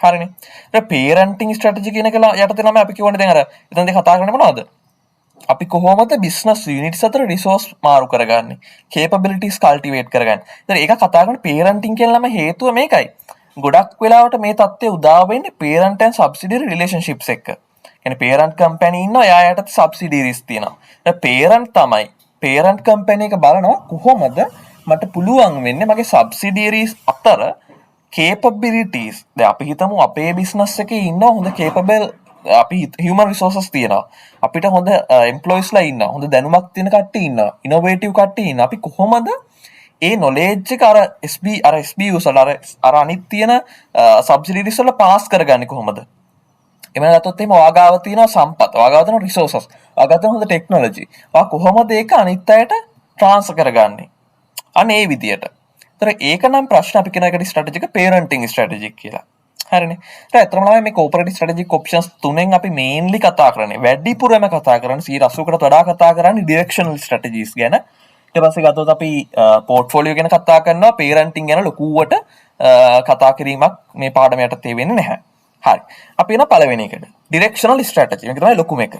A: හරිනේ. දැන් පේරන්ටිං ස්ට්‍රැටජි කියන එක යටතේ නම් අපි කියවනේ දැන් අර එතනදී කතා කරන්නේ මොනවද? අපි කොහොමද බිස්නස් යුනිට්ස් අතර රිසෝස් මාරු කරගන්නේ? capabilities cultivate කරගන්නේ. ඉතින් ඒක කතා කරන parenting කියන ළම හේතුව මේකයි. ගොඩක් වෙලාවට මේ தත්ත්වය උදා වෙන්නේ parent and subsidiary relationships එක්ක. කියන්නේ parent company ඉන්නවා එයා යටත් subsidiaries තියෙනවා. දැන් parent තමයි parent company එක බලනවා කොහොමද මට පුළුවන් වෙන්නේ මගේ subsidiaries අතර capabilities. දැන් අපි හිතමු අපේ business එකේ ඉන්න හොඳ capable අපි human resources තියෙනවා. අපිට හොඳ employees ලා ඉන්නවා. හොඳ දැනුමක් තියෙන කට්ටිය ඉන්නවා. innovative කට්ටිය ඉන්නවා. අපි කොහොමද ඒ knowledge එක අර SBUs වල අර අනිත් තියෙන subsidiaries වල pass කරගන්නේ කොහොමද? එමෙන්න ගත්තොත් එහෙම ඔයාගාව තියෙන සම්පත්, ඔයාගාව තියෙන resources, ඔයාගාව තියෙන හොඳ technology. ඔයා කොහොමද ඒක අනිත් අයට transfer කරගන්නේ? අන්න ඒ විදියට. ඒතර ඒක නම් ප්‍රශ්න අපි කියන එකට strategy එක parenting strategy කියලා. හරිනේ. ඒත් අතරම මේ කෝපරේටිව් ස්ට්‍රැටජික් ඔප්ෂන්ස් තුනෙන් අපි මේන්ලි කතා කරන්නේ. වැඩිපුරම කතා කරන්නේ 80%කට වඩා කතා කරන්නේ ඩිරෙක්ෂනල් ස්ට්‍රැටජිස් ගැන. ඊට පස්සේ ගත්තොත් අපි පෝර්ට්ෆෝලියෝ ගැන කතා කරනවා, පේරන්ටිං ගැන ලොකුවට කතා කිරීමක් මේ පාඩම යටතේ වෙන්නේ නැහැ. හරි. අපි එන පළවෙනි එකට. ඩිරෙක්ෂනල් ස්ට්‍රැටජි. මේක තමයි ලොකුම එක.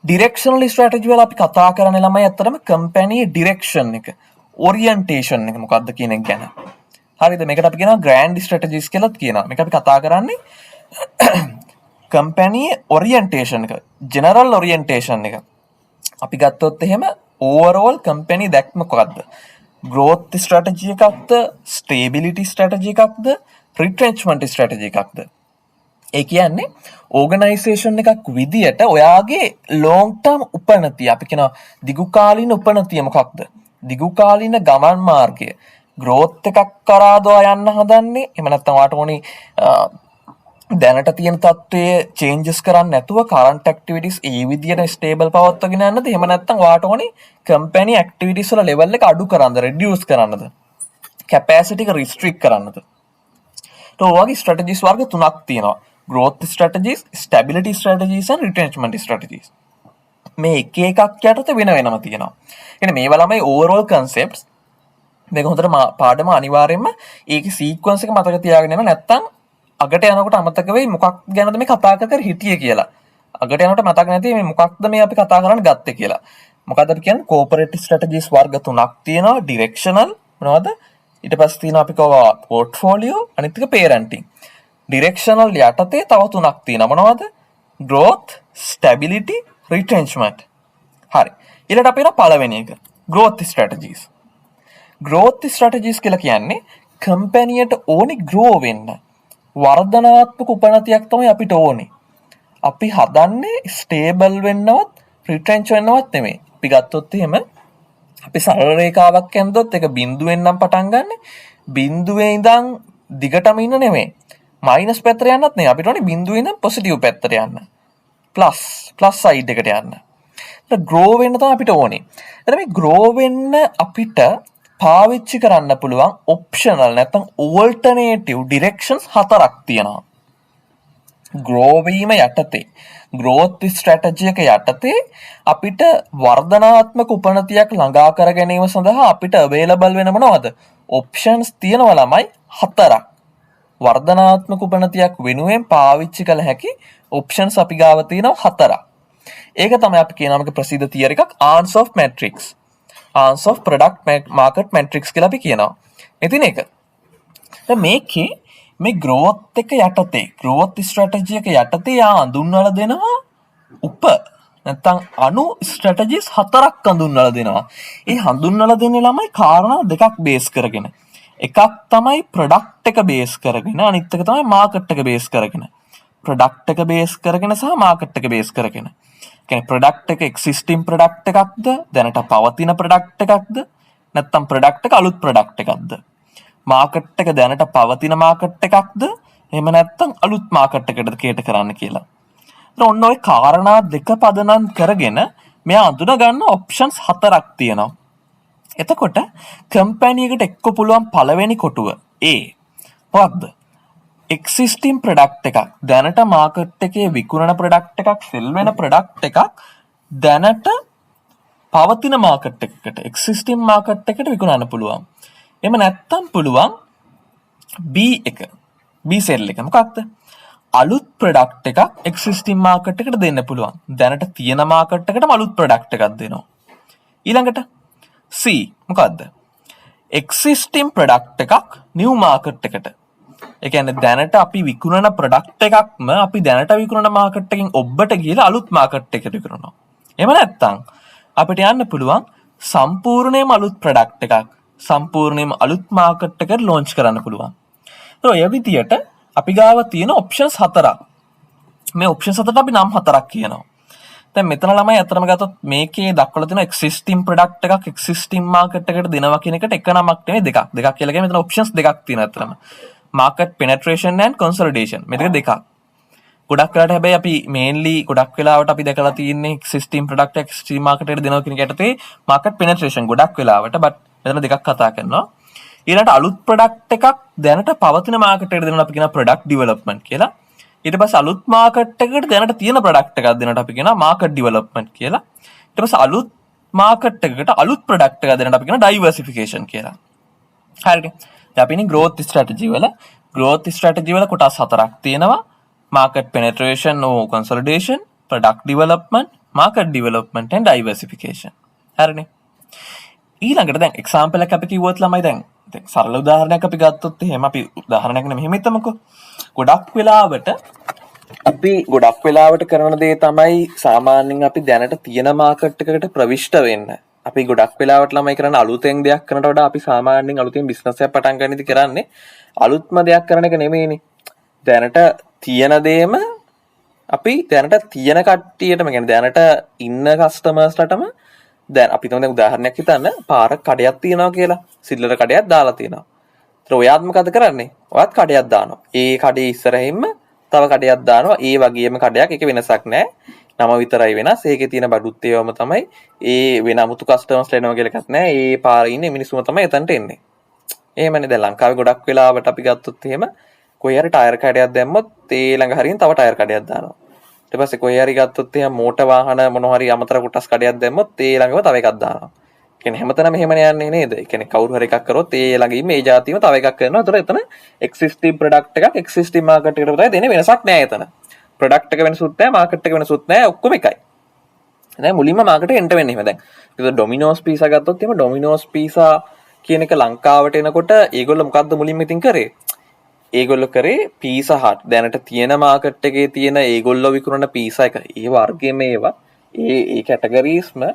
A: ඩිරෙක්ෂනල් ස්ට්‍රැටජි වල අපි කතා කරන්නේ ළමයි අතරම කම්පැනි ඩිරෙක්ෂන් එක, ඔරියන්ටේෂන් එක මොකක්ද කියන එක ගැන. හරිද? මේකට අපි කියනවා ග්‍රෑන්ඩ් ස්ට්‍රැටජිස් කියලාත් කියනවා. මේක අපි කතා කරන්නේ කම්පැනි ඔරියන්ටේෂන් එක, ජෙනරල් ඔරියන්ටේෂන් එක අපි ගත්තොත් එහෙම ඕවරෝල් කම්පැනි දැක්ම මොකක්ද? growth strategy එකක්ද, stability strategy එකක්ද, retrenchment strategy එකක්ද? ඒ කියන්නේ ඕගනයිසේෂන් එකක් විදියට ඔයාගේ long term උපනතිය, අපි කියනවා දිගුකාලීන උපනතිය මොකක්ද? දිගුකාලීන ගමන් මාර්ගය growth එකක් කරාද යන්න හදන්නේ? එහෙම නැත්නම් ඔයාට ඕනි දැනට තියෙන තත්ත්වයේ චේන්ජස් කරන්න නැතුව කරන්ට් ඇක්ටිවිටීස් ඒ විදියට ස්ටේබල් පවත්වාගෙන යන්නද? එහෙම නැත්නම් ඔයාට ඕනි කම්පැනි ඇක්ටිවිටීස් වල ලෙවල් එක අඩු කරන්නද, රිඩියුස් කරන්නද, කැපැසිටි එක රිස්ට්‍රික්ට් කරන්නද? તો ඔයගේ ස්ට්‍රැටජිස් වර්ග තුනක් තියෙනවා. growth strategies, stability strategies and retrenchment strategies. මේ එක එකක් යටතේ වෙන වෙනම තියෙනවා. කියන්නේ මේවා ළමයි overall concepts. මේක හොඳට පාඩම අනිවාර්යයෙන්ම ඒකේ sequence එක මතක තියාගෙන යන්න, නැත්නම් අගට යනකොට අමතක වෙයි මොකක් ගැනද මේ කතා කර හිටියේ කියලා. අගට යනකොට මතක නැති මේ මොකක්ද මේ අපි කතා කරන්න ගත්තේ කියලා. මොකද්ද අපි කියන්නේ? corporate strategies වර්ග තුනක් තියෙනවා. directional මොනවද? ඊට පස්සේ තියෙනවා අපි කව portfolio, අනිත් එක parenting. directional යටතේ තව තුනක් තියෙනවා. මොනවද? growth, stability, retrenchment. හරි. ඊළඟට අපි යන පළවෙනි එක growth strategies. growth strategies කියලා කියන්නේ කම්පැනියට ඕනි grow වෙන්න. වර්ධනාත්මක උපනතියක් තමයි අපිට ඕනේ. අපි හදන්නේ ස්ටේබල් වෙන්නවත් රිට්‍රෙන්ච් වෙන්නවත් නෙමෙයි. අපි ගත්තොත් එහෙම අපි සරල රේඛාවක් ඇන්දොත් ඒක බිඳුවෙන් නම් පටන් ගන්න. බිඳුවේ ඉඳන් දිගටම ඉන්න නෙමෙයි. මයිනස් පැත්තට යන්නත් නෙමෙයි. අපිට ඕනේ බිඳුවේ ඉඳන් පොසිටිව් පැත්තට යන්න. ප්ලස් සයිඩ් එකට යන්න. ඒක ග්‍රෝ වෙන්න තමයි අපිට ඕනේ. එතන මේ ග්‍රෝ වෙන්න අපිට පාවිච්චි කරන්න පුළුවන් ඔප්ෂනල් නැත්නම් ඕල්ටර්නේටිව් ඩිරෙක්ෂන්ස් හතරක් තියෙනවා. ග්‍රෝ වීම යටතේ growth strategy එක යටතේ අපිට වර්ධනාත්මක උපනතියක් ළඟා කර ගැනීම සඳහා අපිට available වෙන මොනවද? options තියෙනවා ළමයි හතරක්. වර්ධනාත්මක උපනතියක් වෙනුවෙන් පාවිච්චි කළ හැකි options අපි ගාව තියෙනවා හතරක්. ඒක තමයි අපි කියනවා මේක ප්‍රසිද්ධ theory එකක් Answer of Matrix. Answer of Product Market Matrix කියලා අපි කියනවා. ඉතින් ඒක. දැන් මේකේ මේ growth එක යටතේ growth strategy එක යටතේ හඳුන්වලා දෙනවා නැත්නම් අනු strategies හතරක් හඳුන්වලා දෙනවා. ඒ හඳුන්වලා දෙන්නේ ළමයි කාරණා දෙකක් බේස් කරගෙන. එකක් තමයි product එක බේස් කරගෙන, අනිත් එක තමයි market එක බේස් කරගෙන. product එක බේස් කරගෙන සහ market එක බේස් කරගෙන. කියන්නේ product එක existing product එකක්ද, දැනට පවතින product එකක්ද, නැත්නම් product එක අලුත් product එකක්ද? market එක දැනට පවතින market එකක්ද, එහෙම නැත්නම් අලුත් market එකකට කේට කරන්න කියලා. ඒත් ඔන්න ඔය කාරණා දෙක පදනම් කරගෙන මෙයා අඳුන ගන්න options හතරක් තියෙනවා. එතකොට කම්පැනි එකට එක්ක පුළුවන් පළවෙනි කොටුව A මොකක්ද? existing product එකක්, දැනට market එකේ විකුණන product එකක්, sell වෙන product එකක් දැනට පවතින market එකකට, existing market එකට විකුණන්න පුළුවන්. එහෙම නැත්තම් පුළුවන් B එක, B sell එක මොකක්ද? අලුත් product එකක් existing market එකට දෙන්න පුළුවන්. දැනට තියෙන market එකටම අලුත් product එකක් දෙනවා. ඊළඟට C මොකද්ද? existing product එකක් new market එකට. ඒ කියන්නේ දැනට අපි විකුණන product එකක්ම අපි දැනට විකුණන market එකකින් ඔබට ගිහලා අලුත් market එකකට විකුණනවා. එහෙම නැත්තම් අපිට යන්න පුළුවන් සම්පූර්ණයෙන්ම අලුත් product එකක් සම්පූර්ණයෙන්ම අලුත් market එකට launch කරන්න පුළුවන්. ඒ ඔය විදියට අපි ගාව තියෙන options හතරක්. මේ options හතරට අපි නම් හතරක් කියනවා. දැන් මෙතන ළමයි අතරම ගත්තොත් මේකේ දක්වලා තියෙන existing product එකක් existing market එකට දෙනවා කියන එකට එක නමක් නෙමෙයි දෙකක්. දෙකක් කියලා කියන්නේ මෙතන options දෙකක් තියෙනවා අතරම. market penetration and consolidation. මේක දෙකක්. ගොඩක් වෙලාවට හැබැයි අපි mainly ගොඩක් වෙලාවට අපි දැකලා තියෙන්නේ existing product existing market එකට දෙනවා කියන එකටදී market penetration ගොඩක් වෙලාවට but මෙතන දෙකක් කතා කරනවා. ඊළඟට අලුත් product එකක් දැනට පවතින market එකට දෙනවා අපි කියනවා product development කියලා. ඊට පස්සේ අලුත් market එකකට දැනට තියෙන product එකක් දෙනට අපි කියනවා market development කියලා. ඊට පස්සේ අලුත් market එකකට අලුත් product එකක් දෙනට අපි කියනවා diversification කියලා. හරිද? දැන් අපි ඉන්නේ growth strategy වල කොටස් හතරක් තියෙනවා. market penetration or consolidation, product development, market development and diversification. හරිනේ? ඊළඟට දැන් example එකක් අපි කිව්වොත් ළමයි දැන් සරල උදාහරණයක් අපි ගත්තොත් එහෙම අපි උදාහරණයක් නෙමෙයි මෙහෙම හිතමුකෝ. ගොඩක් වෙලාවට අපි ගොඩක් වෙලාවට කරන දේ තමයි සාමාන්‍යයෙන් අපි දැනට තියෙන මාකට් එකකට ප්‍රවිෂ්ඨ වෙන්න. අපි ගොඩක් වෙලාවට ළමයි කරන අලුතෙන් දෙයක් කරනට වඩා අපි සාමාන්‍යයෙන් අලුතෙන් බිස්නස් එකක් පටන් ගන්නදී කරන්නේ අලුත්ම දෙයක් කරන එක නෙමෙයිනේ. දැනට තියෙන දේම අපි දැනට තියෙන කට්ටියටම කියන්නේ දැනට ඉන්න කස්ටමර්ස්ලටම දැන් අපි තමයි උදාහරණයක් හිතන්න පාරක කඩයක් තියනවා කියලා. සිල්ලර කඩයක් දාලා තියනවා. ඒතර ඔයාත් මොකද කරන්නේ? ඔයාත් කඩයක් දානවා. ඒ කඩේ ඉස්සරහින්ම තව කඩයක් දානවා. ඒ වගේම කඩයක් එක වෙනසක් නැහැ. නම විතරයි වෙනස්. ඒකේ තියෙන බඩුත් ඒවම තමයි. ඒ වෙන 아무තු කස්ටමර්ස් ලෙනවා කියලා එකක් නැහැ. ඒ පාරේ ඉන්නේ මිනිස්සුම තමයි එතනට එන්නේ. එහෙමනේ දැන් ලංකාවේ ගොඩක් වෙලාවට අපි ගත්තොත් එහෙම කොහේ හරි ටයර් කඩයක් දැම්මොත් ඒ ළඟ හරියෙන් තව ටයර් කඩයක් දානවා. ඊට පස්සේ කොහේ හරි ගත්තොත් එහෙම මෝටර් වාහන මොන හරි අමතර කොටස් කඩයක් දැම්මොත් ඒ ළඟම තව එකක් දානවා. කියන්නේ හැමතැනම එහෙමනේ යන්නේ නේද? ඒ කියන්නේ කවුරු හරි එකක් කරොත් ඒ ළඟින් මේ જાතියම තව එකක් කරනවා. ඒතර එතන එක්සිස්ටිං ප්‍රොඩක්ට් එකක් එක්සිස්ටිං මාකට් එකට තමයි දෙන්නේ වෙනසක් නෑ එතන. ප්‍රොඩක්ට් එක වෙනසුත් නෑ මාකට් එක වෙනසුත් නෑ ඔක්කොම එකයි. දැන් මුලින්ම මාකට් එකට එන්ටර් වෙන්නේ එහෙම දැන්. ඒක ඩොමිනෝස් පීසා ගත්තොත් එහෙම ඩොමිනෝස් පීසා කියන එක ලංකාවට එනකොට ඒගොල්ලෝ මොකද්ද මුලින්ම ඉතින් කරේ? ඒගොල්ලෝ කරේ පීසා හට් දැනට තියෙන මාකට් එකේ තියෙන ඒගොල්ලෝ විකුණන පීසා එක. ඒ වර්ගයේම ඒවා ඒ කැටගරීස්ම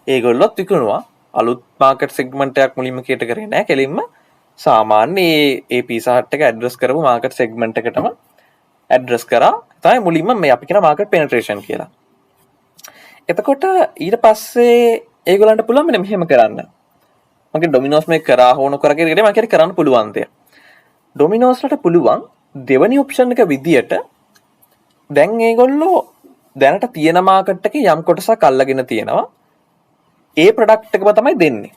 A: ඒගොල්ලොත් විකුණුවා. අලුත් මාකට් සෙග්මන්ට් එකක් මුලින්ම කීයට කරේ නෑ. කෙලින්ම සාමාන්‍ය ඒ පීසා හට් එක ඇඩ්‍රස් කරපු මාකට් සෙග්මන්ට් එකටම ඇඩ්‍රස් කරා. තමයි මුලින්ම මේ අපි කියන මාකට් පෙනට්‍රේෂන් කියලා. එතකොට ඊට පස්සේ ඒගොල්ලන්ට පුළුවන් මෙන්න මෙහෙම කරන්න. මගේ ඩොමිනෝස් මේක කරා හොන කර කියලා මම කරන්න පුළුවන් දෙයක්. ඩොමිනෝස්ලට පුළුවන් දෙවනි ඔප්ෂන් එක විදියට දැන් ඒගොල්ලෝ දැනට තියෙන මාකට් එකේ යම් කොටසක් අල්ලගෙන තියෙනවා. ඒ ප්‍රොඩක්ට් එකම තමයි දෙන්නේ.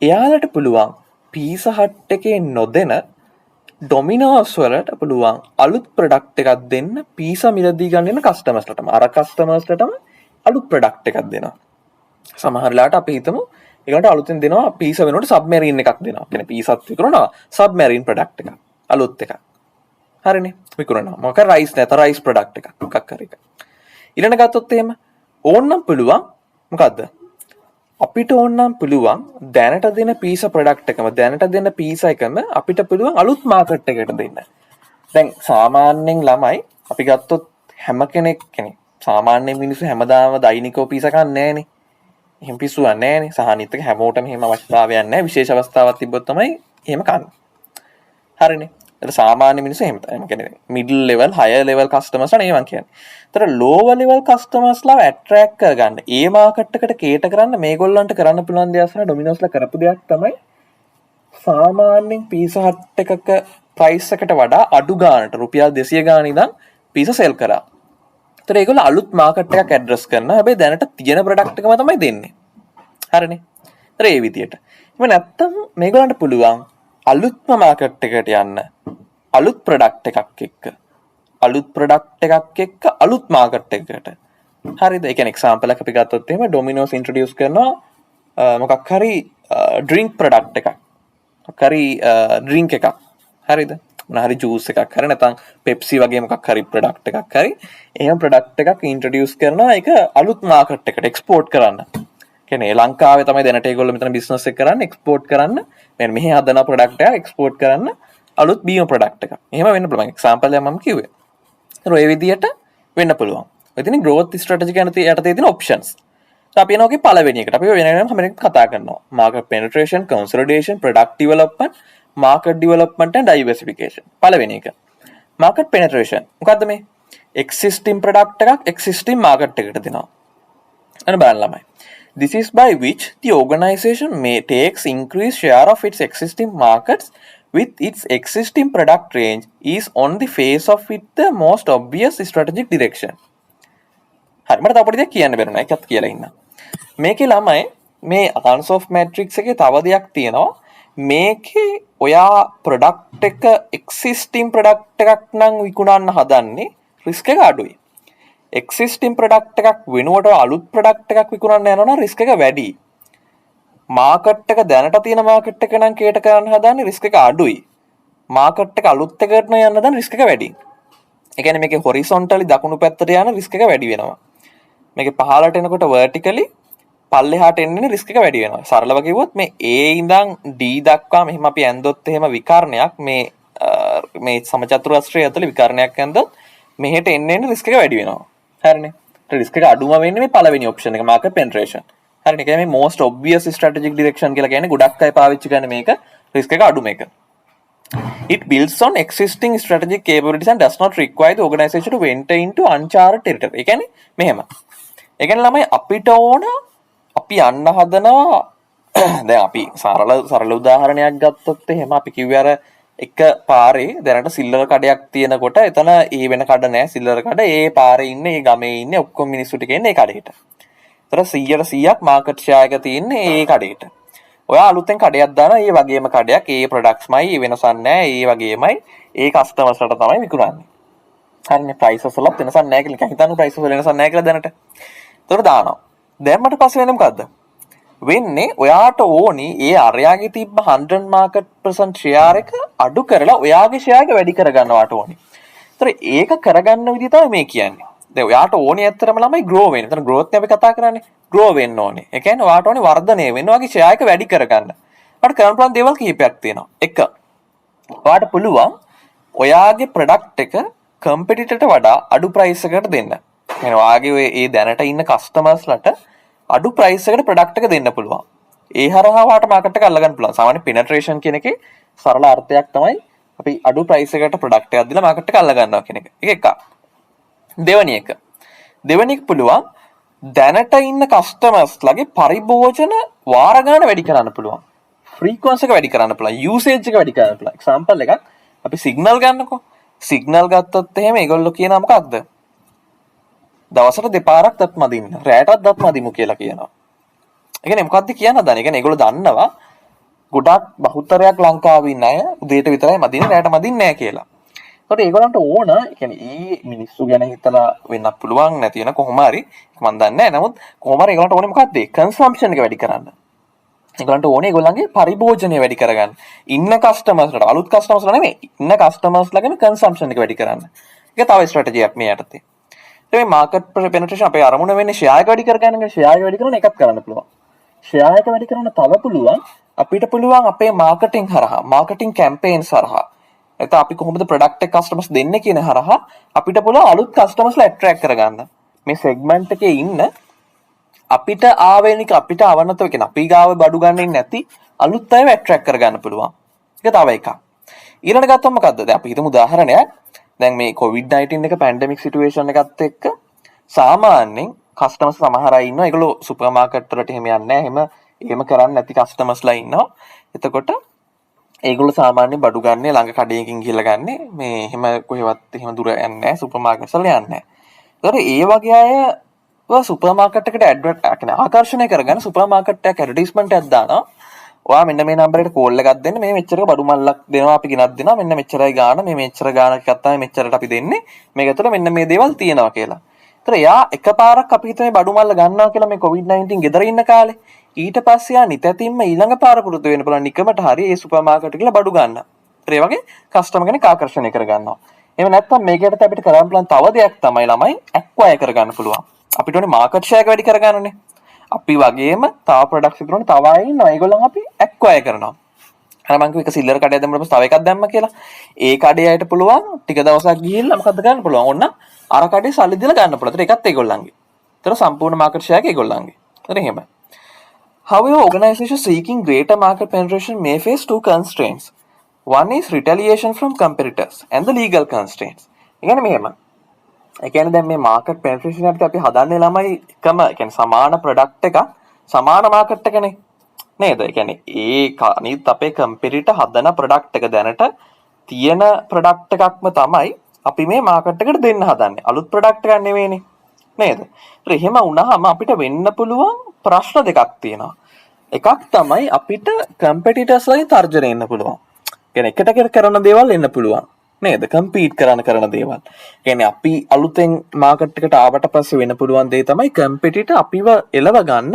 A: එයාලට පුළුවන් පීසා හට් එකේ නොදෙන ඩොමිනෝස් වලට පුළුවන් අලුත් ප්‍රොඩක්ට් එකක් දෙන්න පීසා මිලදී ගන්න කස්ටමර්ස්ලටම. අර කස්ටමර්ස්ලටම අලුත් ප්‍රොඩක්ට් එකක් දෙනවා. සමහර වෙලාවට අපි හිතමු ඒකට අලුතෙන් දෙනවා පීසා වෙනකොට සබ්මැරින් එකක් දෙනවා. කියන්නේ පීසාත් විකුණනවා සබ්මැරින් ප්‍රොඩක්ට් එකක්. අලුත් එකක්. හරිනේ. විකුණනවා. මොකක් රයිස් නැත රයිස් ප්‍රොඩක්ට් එකක්. මොකක් හරි එකක්. ඊළඟ ගත්තොත් එහෙම ඕන්නම් පුළුවන් මොකද්ද? අපිට ඕන්නම් පුළුවන් දැනට දෙන පීසා ප්‍රොඩක්ට් එකම දැනට දෙන පීසා එකම අපිට පුළුවන් අලුත් මාකට් එකකට දෙන්න. දැන් සාමාන්‍යයෙන් ළමයි අපි ගත්තොත් හැම කෙනෙක් කෙනෙක් සාමාන්‍ය මිනිස්සු හැමදාම දෛනිකව පීසා කන්නේ නැහනේ. එහෙම පිස්සුවක් නැහනේ. සහනිත් එක හැමෝටම එහෙම අවශ්‍යතාවයක් නැහැ. විශේෂ අවස්ථාවක් තිබ්බොත් තමයි එහෙම කන්නේ. හරිනේ. ඒක සාමාන්‍ය මිනිස්සු එහෙම තමයි. ඒ කියන්නේ middle level, higher level customers ලා නේ මං කියන්නේ. ඒතර ලෝවර් ලෙවල් කස්ටමර්ස් ලාව ඇට්‍රැක්ට් කරගන්න, ඒ මාකට් එකට කේටර් කරන්න මේගොල්ලන්ට කරන්න පුළුවන් දේ අසන ඩොමිනෝස් ලා කරපු දෙයක් තමයි සාමාන්‍යයෙන් පීසා හට් එකක ප්‍රයිස් එකට වඩා අඩු ගානට රුපියල් 200 ගාන ඉඳන් පීසා සෙල් කරා. ඒතර ඒගොල්ලෝ අලුත් මාකට් එකක් ඇඩ්‍රස් කරනවා. හැබැයි දැනට තියෙන ප්‍රොඩක්ට් එකම තමයි දෙන්නේ. හරිනේ. ඒතර ඒ විදියට. එහෙම නැත්තම් මේගොල්ලන්ට පුළුවන් අලුත්ම මාකට් එකට යන්න. අලුත් ප්‍රොඩක්ට් එකක් එක්ක. අලුත් ප්‍රොඩක්ට් එකක් එක්ක අලුත් මාකට් එකකට. හරිද? ඒ කියන්නේ එක්සැම්පල් එකක් අපි ගත්තොත් එහෙම ඩොමිනෝස් ඉන්ට්‍රොඩියුස් කරනවා මොකක් හරි ඩ්‍රින්ක් ප්‍රොඩක්ට් එකක්. මොකක් හරි ඩ්‍රින්ක් එකක්. හරිද? මොන හරි ජූස් එකක් හරි නැත්නම් පෙප්සි වගේ මොකක් හරි ප්‍රොඩක්ට් එකක් හරි එහෙම ප්‍රොඩක්ට් එකක් ඉන්ට්‍රොඩියුස් කරනවා ඒක අලුත් මාකට් එකට එක්ස්පෝර්ට් කරන්න. කියන්නේ ලංකාවේ තමයි දැනට ඒගොල්ලෝ මෙතන බිස්නස් එක කරන්නේ එක්ස්පෝර්ට් කරන්න. මෙන්න මෙහි හදන ප්‍රොඩක්ට් එක එක්ස්පෝර්ට් කරන්න අලුත් බීම ප්‍රොඩක්ට් එකක්. එහෙම වෙන්න පුළුවන්. එක්සැම්පල් එකක් මම කිව්වේ. ඒතර ඔය විදියට වෙන්න පුළුවන්. ඉතින් growth strategy කියන යටතේ තියෙන options. අපි යනෝගේ පළවෙනි එකට අපි වෙන වෙනම හැම එකක් කතා කරනවා. market penetration, consolidation, product development, market development and diversification. පළවෙනි එක. market penetration. මොකද්ද මේ? existing product එකක් existing market එකකට දෙනවා. අන්න බලන්න ළමයි. This is by which the organization may takes increased share of its existing markets with its existing product range is on the face of it the most obvious strategic direction. හරි මට තව පොඩි දෙයක් කියන්න බැරුණා. ඒකත් කියලා ඉන්න. මේකේ ළමයි මේ accounts of matrix එකේ තව දෙයක් තියෙනවා. මේකේ ඔයා product එක existing product එකක් නම් විකුණන්න හදන්නේ risk එක අඩුයි. existing product එකක් වෙනුවට අලුත් product එකක් විකුණන්න යනවා නම් risk එක වැඩි. market එක දැනට තියෙන market එක නම් කේට කරන්න හදන්නේ risk එක අඩුයි. market එක අලුත් එකකට යන්න හදන risk එක වැඩි. ඒ කියන්නේ මේකේ horizontally දකුණු පැත්තට යන risk එක වැඩි වෙනවා. මේකේ පහළට එනකොට vertically පල්ලෙහාට එන්නේ risk එක වැඩි වෙනවා. සරලව කිව්වොත් මේ A ඉඳන් D දක්වා මෙහෙම අපි ඇන්දොත් එහෙම විකර්ණයක් මේ සමචතුරස්‍රය ඇතුලේ විකර්ණයක් ඇන්දොත් මෙහෙට එන්න එන්න රිස්ක් එක වැඩි වෙනවා. හරිනේ. රිස්ක් එක අඩුම වෙන්නේ මේ පළවෙනි ඔප්ෂන් එක මාකට් පෙනිට්‍රේෂන්. හරිනේ. ඒ කියන්නේ මේ most obvious strategic direction කියලා කියන්නේ ගොඩක් අය පාවිච්චි කරන මේක රිස්ක් එක අඩු මේක. It builds on existing strategic capabilities and does not require the organization to enter into uncharted territory. ඒ කියන්නේ මෙහෙම. ඒ කියන්නේ ළමයි අපිට ඕන අපි යන්න හදනවා දැන් අපි සරල උදාහරණයක් ගත්තොත් එහෙම අපි කිව්වේ අර එක පාරේ දැනට සිල්ලර කඩයක් තියෙනකොට එතන ඒ වෙන කඩ නැහැ සිල්ලර කඩ ඒ පාරේ ඉන්නේ ඒ ගමේ ඉන්නේ ඔක්කොම මිනිස්සු ටික ඉන්නේ ඒ කඩේට. ඒතර 100%ක් මාකට් ෂෙයාර් එක තියෙන්නේ ඒ කඩේට. ඔයා අලුතෙන් කඩයක් දානවා ඒ වගේම කඩයක් ඒ ප්‍රොඩක්ට්ස්මයි ඒ වෙනසක් නැහැ ඒ වගේමයි ඒ කස්ටමර්ස්ලට තමයි විකුණන්නේ. හරිනේ ප්‍රයිසස් වල වෙනසක් නැහැ කියලා හිතන්න ප්‍රයිසස් වල වෙනසක් නැහැ කියලා දැනට. ඒතර දානවා. දැම්මට පස්සේ වෙන්නේ මොකද්ද? වෙන්නේ ඔයාට ඕනි ඒ අරයාගේ තිබ්බ 100 මාකට් % ෂෙයාර් එක අඩු කරලා ඔයාගේ ෂෙයාර් එක වැඩි කරගන්නවට ඕනි. ඒතර ඒක කරගන්න විදිහ තමයි මේ කියන්නේ. දැන් ඔයාට ඕනි ඇත්තටම ළමයි grow වෙන්න. එතන growth නේ අපි කතා කරන්නේ. grow වෙන්න ඕනේ. ඒ කියන්නේ ඔයාට ඕනි වර්ධනය වෙන්න. ඔයාගේ ෂෙයාර් එක වැඩි කරගන්න. ඔයාට කරන්න පුළුවන් දේවල් කිහිපයක් තියෙනවා. එක ඔයාට පුළුවන් ඔයාගේ ප්‍රොඩක්ට් එක කම්පිටිටර්ට වඩා අඩු ප්‍රයිස් එකකට දෙන්න. يعني ඔයාගේ ඔය ඒ දැනට ඉන්න කස්ටමර්ස්ලට අඩු ප්‍රයිස් එකකට ප්‍රොඩක්ට් එක දෙන්න පුළුවන්. ඒ හරහා ඔයාට මාකට් එක අල්ලගන්න පුළුවන්. සාමාන්‍ය පෙනට්‍රේෂන් කියන එකේ සරල අර්ථයක් තමයි අපි අඩු ප්‍රයිස් එකකට ප්‍රොඩක්ට් එකක් දීලා මාකට් එක අල්ලගන්නවා කියන එක. ඒක එකක්. දෙවෙනි එක පුළුවන් දැනට ඉන්න කස්ටමර්ස්ලාගේ පරිභෝජන වාර ගන්න වැඩි කරන්න පුළුවන්. ෆ්‍රීකවන්සි එක වැඩි කරන්න පුළුවන්. යූසේජ් එක වැඩි කරන්න පුළුවන්. එක්සැම්පල් එකක් අපි සිග්නල් ගන්නකො. සිග්නල් ගත්තොත් එහෙම ඒගොල්ලෝ කියනවා මොකක්ද? දවසට දෙපාරක් දත් මදින්න. රැයටත් දත් මදිමු කියලා කියනවා. ඒ කියන්නේ මොකද්ද කියන්න දන්නේ? ඒ කියන්නේ ඒගොල්ලෝ දන්නවා ගොඩක් බහුතරයක් ලංකාවේ ඉන්න අය උදේට විතරයි මදින්නේ රැයට මදින්නේ නැහැ කියලා. ඒකට ඒගොල්ලන්ට ඕන, ඒ කියන්නේ ඊ මිනිස්සු ගැන හිතලා වෙන්නත් පුළුවන් නැති වෙන කොහොම හරි මම දන්නේ නැහැ. නමුත් කොහොම හරි ඒගොල්ලන්ට ඕනේ මොකද්ද? කන්සම්ප්ෂන් එක වැඩි කරන්න. ඒගොල්ලන්ට ඕනේ ඒගොල්ලන්ගේ පරිභෝජනය වැඩි කරගන්න. ඉන්න කස්ටමර්ස්ලට අලුත් කස්ටමර්ස්ලා නෙමෙයි. ඉන්න කස්ටමර්ස්ලාගේම කන්සම්ප්ෂන් එක වැඩි කරන්න. ඒක තව ස්ට්‍රැටජියක් මේ යටතේ. මේ මාකට් පෙනිට්‍රේෂන් අපේ අරමුණ වෙන්නේ ෂෙයාර් එක වැඩි කරගන්න එක. ෂෙයාර් එක වැඩි කරන එකක් කරන්න පුළුවන්. ෂෙයාර් එක වැඩි කරන්න තව පුළුවන් අපිට පුළුවන් අපේ මාකටිං හරහා මාකටිං කැම්පේන්ස් හරහා එතකොට අපි කොහොමද ප්‍රොඩක්ට් එක කස්ටමර්ස් දෙන්නේ කියන හරහා අපිට පුළුවන් අලුත් කස්ටමර්ස්ලා ඇට්‍රැක්ට් කරගන්න. මේ සෙග්මන්ට් එකේ ඉන්න අපිට ආවෙනික අපිට අවනතව කියන අපි ගාව බඩු ගන්නෙ නැති අලුත් අයව ඇට්‍රැක්ට් කරගන්න පුළුවන්. ඒක තව එකක්. ඊළඟට ගත්තොත් මොකද්ද? දැන් අපි හිතමු උදාහරණයක්. දැන් මේ COVID-19 එක පැන්ඩමික් සිටුේෂන් එකත් එක්ක සාමාන්‍යයෙන් කස්ටමර්ස් සමහර අය ඉන්නවා. ඒගොල්ලෝ සුපර් මාකට් වලට එහෙම යන්නේ නැහැ. එහෙම කරන්නේ නැති කස්ටමර්ස්ලා ඉන්නවා. එතකොට ඒගොල්ලෝ සාමාන්‍යයෙන් බඩු ගන්නේ ළඟ කඩේකින් ගිහලා ගන්නේ. මේ එහෙම කොහෙවත් එහෙම දුර යන්නේ නැහැ. සුපර් මාකට්ස් වල යන්නේ නැහැ. ඒතකොට ඒ වගේ අය සුපර් මාකට් එකට ආකර්ෂණය කරගන්න සුපර් මාකට් එකක් ඇඩ්වර්ටයිස්මන්ට් එකක් දානවා. ඔයා මෙන්න මේ නම්බරේට කෝල් එකක් දෙන්න මේ මෙච්චරක බඩු මල්ලක් දෙනවා අපි ගෙනත් දෙනවා මෙන්න මෙච්චරයි ගාණ මේ මෙච්චර ගාණක් තමයි මෙච්චරට අපි දෙන්නේ මේක ඇතුළේ මෙන්න මේ දේවල් තියෙනවා කියලා. ඒතර එයා එකපාරක් අපි හිතන්නේ බඩු මල්ල ගන්නවා කියලා මේ COVID-19 ගෙදර ඉන්න කාලේ ඊට පස්සේ යා නිතැතින්ම ඊළඟ පාර පුරුදු වෙන්න පුළුවන් නිකමට හරි ඒ සුපර් මාකට් එකේ බඩු ගන්න. ඒතර ඒ වගේ කස්ටමර් කෙනෙක් ආකර්ෂණය කරගන්නවා. එහෙම නැත්නම් මේකට අපිට කරන්න පුළුවන් තව දෙයක් තමයි ළමයි ඇක්වයර් කරගන්න පුළුවන්. අපිට ඕනේ මාකට් ෂෙයාර් එක වැඩි කරගන්නනේ. අපි වගේම තව ප්‍රොඩක්ට්ස් විකුණන තව අය ඉන්නවා. ඒගොල්ලන් අපි ඇක්වයර් කරනවා. අර මං කිව්ව එක සිල්ලර් කඩයක් දැම්මම තව එකක් දැම්ම කියලා. ඒ කඩේ අයට පුළුවන් ටික දවසක් ගිහිල්ලා මොකද්ද ගන්න පුළුවන්. ඔන්න අර කඩේ සල්ලි දීලා ගන්න පුළුවන්. ඒතර ඒකත් ඒගොල්ලන්ගේ. ඒතර සම්පූර්ණ මාකට් ෂෙයාර් එක ඒගොල්ලන්ගේ. ඒතර එහෙම. However, organizations seeking greater market penetration may face two constraints. One is retaliation from competitors and the legal constraints. ඒ කියන්නේ මෙහෙම. ඒ කියන්නේ දැන් මේ මාකට් පෙනිට්‍රේෂන් එකට අපි හදන්නේ ළමයි එකම ඒ කියන්නේ සමාන ප්‍රොඩක්ට් එකක් සමාන මාකට් එකනේ නේද? ඒ කියන්නේ ඒ අනිත් අපේ කම්පිටිටර් හදන ප්‍රොඩක්ට් එක දැනට තියෙන ප්‍රොඩක්ට් එකක්ම තමයි අපි මේ මාකට් එකට දෙන්න හදන්නේ. අලුත් ප්‍රොඩක්ට් එකක් නෙවෙයිනේ නේද? ඒත් එහෙම වුණාම අපිට වෙන්න පුළුවන් ප්‍රශ්න දෙකක් තියෙනවා. එකක් තමයි අපිට කම්පිටිටර්ස් වලින් තර්ජනය එන්න පුළුවන්. කියන්නේ එකට කරන දේවල් එන්න පුළුවන්. නේද? කම්පීට් කරන දේවල්. කියන්නේ අපි අලුතෙන් මාකට් එකට ආවට පස්සේ වෙන පුළුවන් දේ තමයි කම්පිටිටර් අපිව එලව ගන්න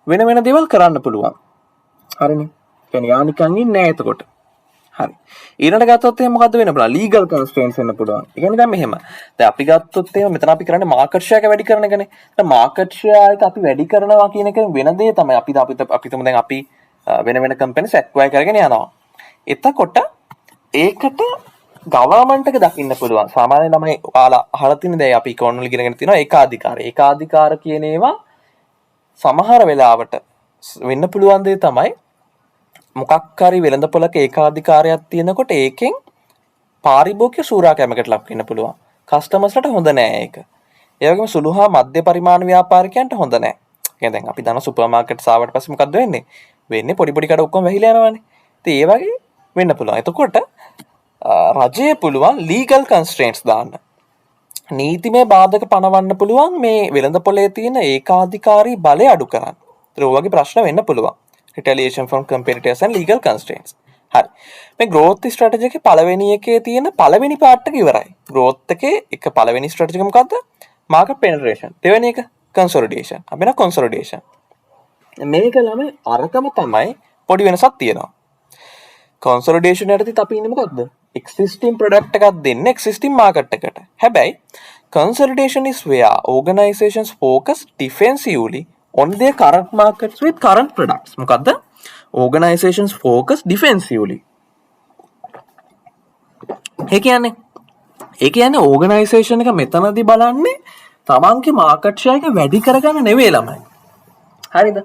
A: වෙන දේවල් කරන්න පුළුවන්. හරිනේ. කියන්නේ යානිකන් ඉන්නේ නැහැ එතකොට. හරි. ඊළඟට ගත්තොත් එහෙනම් මොකද්ද වෙන්න පුළුවන්? ලීගල් කන්ස්ට්‍රේන්ට්ස් වෙන්න පුළුවන්. ඒ කියන්නේ දැන් මෙහෙම. දැන් අපි ගත්තොත් එහෙනම් මෙතන අපි කරන්නේ මාකට් ෂෙයාර් එක වැඩි කරන එකනේ. දැන් මාකට් ෂෙයාර් එක අපි වැඩි කරනවා කියන එක වෙන දේ තමයි. අපි තුමු දැන් අපි වෙන කම්පැනිස් ඇක්වයර් කරගෙන යනවා. එතකොට ඒකට ගවර්න්මන්ට් එක දකින්න පුළුවන්. සාමාන්‍යයෙන් ළමයි ඔයාලා අහලා තියෙන දේ අපි ඉකොනොමි වල ඉගෙනගෙන තියෙනවා ඒකාධිකාර. ඒකාධිකාර කියන ඒවා සමහර වෙලාවට වෙන්න පුළුවන් දේ තමයි මොකක් හරි වෙළඳපොළක ඒකාධිකාරයක් තියෙනකොට ඒකෙන් පාරිභෝගික සූරාකෑමකට ලක් වෙන්න පුළුවන්. කස්ටමර්ස්ලට හොඳ නෑ ඒක. ඒ වගේම සුළු හා මධ්‍ය පරිමාණ ව්‍යාපාරිකයන්ට හොඳ නෑ. يعني දැන් අපි දන්න සුපර් මාකට්ස් ආවට පස්සේ මොකද්ද වෙන්නේ? වෙන්නේ පොඩි පොඩි කඩ ඔක්කොම වැහිලා යනවානේ. ඉතින් ඒ වගේ වෙන්න පුළුවන්. එතකොට රජය පුළුවන් ලීගල් කන්ස්ට්‍රේන්ට්ස් දාන්න. නීතිමය බාධක පනවන්න පුළුවන් මේ වෙළඳපොලේ තියෙන ඒකාධිකාරී බලය අඩු කරන්න. ඒතර ඔය වගේ ප්‍රශ්න වෙන්න පුළුවන්. retaliation from competitors and legal constraints. හරි. මේ growth strategy එකේ පළවෙනි එකේ තියෙන පළවෙනි part එක ඉවරයි. growth එකේ එක පළවෙනි strategy එක මොකද්ද? market penetration. දෙවෙනි එක consolidation. අපි නා consolidation. මේක ළමයි අරකම තමයි පොඩි වෙනසක් තියෙනවා. consolidation යටතේ අපි ඉන්නේ මොකද්ද? existing product එකක් දෙන්න existing market එකට. හැබැයි consolidation is where organizations focus defensively on their current markets with current products. මොකද්ද? organizations focus defensively. ඒ කියන්නේ organization එක මෙතනදී බලන්නේ තමන්ගේ market share එක වැඩි කරගන්න නෙවෙයි ළමයි. හරිද?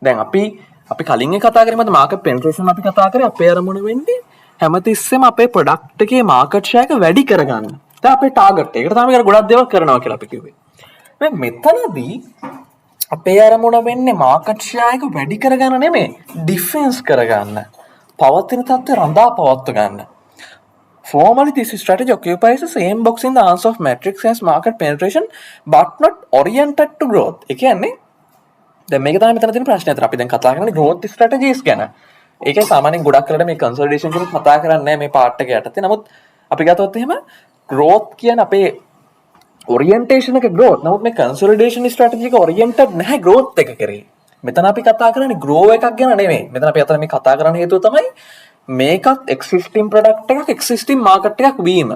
A: දැන් අපි කලින් කතා කරේ මොකද market penetration අපි කතා කරේ අපේ අරමුණ වෙන්නේ හැමතිස්සෙම අපේ ප්‍රොඩක්ට් එකේ market share එක වැඩි කරගන්න. දැන් අපේ ටාගට් එක. ඒකට තමයි ගොඩක් දේවල් කරනවා කියලා අපි කිව්වේ. දැන් මෙතනදී අපේ අරමුණ වෙන්නේ market share එක වැඩි කරගන්න නෙමෙයි, defense කරගන්න. පවතින තත්ත්වය රඳා පවත්ව ගන්න. Formally this strategy occupies the same box in the answer of matrix as market penetration but not oriented to growth. ඒ කියන්නේ දැන් මේක තමයි මෙතන තියෙන ප්‍රශ්නේ. අතර අපි දැන් කතා කරන්නේ growth strategies ගැන. ඒකයි සාමාන්‍යයෙන් ගොඩක් කරලා මේ consolidation කියන කතා කරන්නේ මේ part එක යටතේ. නමුත් අපි ගත්තොත් එහෙම growth කියන අපේ orientation එක growth. නමුත් මේ consolidation strategy එක oriented නැහැ growth එක කරේ. මෙතන අපි කතා කරන්නේ grow එකක් ගැන නෙමෙයි. මෙතන අපි අතන මේ කතා කරන්න හේතුව තමයි මේකත් existing product එකක් existing market එකක් වීම.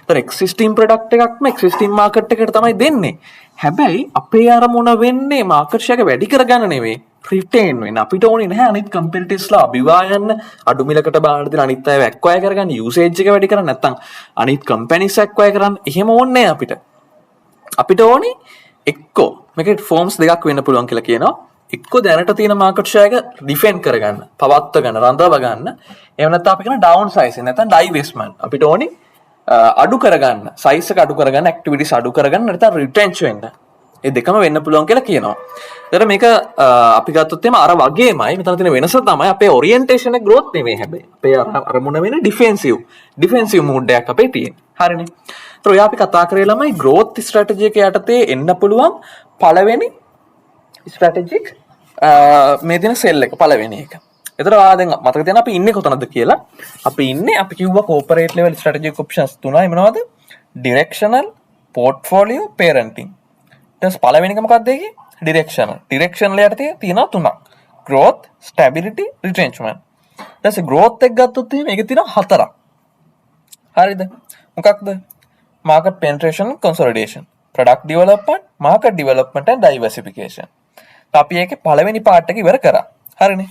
A: ඒතර existing product එකක්ම existing market එකට තමයි දෙන්නේ. හැබැයි අපේ අරමුණ වෙන්නේ market share එක වැඩි කරගන්න නෙවෙයි, retain වෙන්න. අපිට ඕනේ නැහැ අනිත් competitorsලා අභිවා යන්න, අඩු මිලකට බාර දෙන අනිත් අයව acquire කරගන්න, usage එක වැඩි කරන්න, නැත්නම් අනිත් companies acquire කරන්න. එහෙම ඕනේ නැහැ අපිට. අපිට ඕනේ එක්කෝ මේකේ forms දෙකක් වෙන්න පුළුවන් කියලා කියනවා. එක්කෝ දැනට තියෙන market share එක defend කරගන්න, පවත්ව ගන්න, රඳව ගන්න. එහෙම නැත්නම් අපි කියන down sizing නැත්නම් divestment. අපිට ඕනේ අඩු කරගන්න, size එක අඩු කරගන්න, activities අඩු කරගන්න, නැත්නම් retrench වෙන්න. ඒ දෙකම වෙන්න පුළුවන් කියලා කියනවා. ඒතර මේක අපි ගත්තොත් එimhe අර වගේමයි මෙතන තියෙන වෙනස තමයි අපේ orientation එක growth නෙමෙයි හැබැයි. අපේ අරමුණ වෙන්නේ defensive mood එකක් අපේ තියෙන. හරිනේ. ඒතර ඔය අපි කතා කරේ ළමයි growth strategy එක යටතේ එන්න පුළුවන් පළවෙනි strategic මේ දින සෙල් එක පළවෙනි එක. එතකොට ආ දැන් මතක තියන්න අපි ඉන්නේ කොතනද කියලා. අපි කිව්වා corporate level strategic options තුනයි මොනවද? directional, portfolio, parenting. ඊට පළවෙනි එක මොකක්ද ඒකේ? directional. directional යටතේ තියෙනවා තුනක්. growth, stability, retrenchment. ඊට growth එක ගත්තොත් එහෙනම් ඒකේ තියෙනවා හතරක්. හරිද? මොකක්ද? market penetration, consolidation, product development, market development and diversification. අපි ඒකේ පළවෙනි part එක ඉවර කරා. හරිනේ.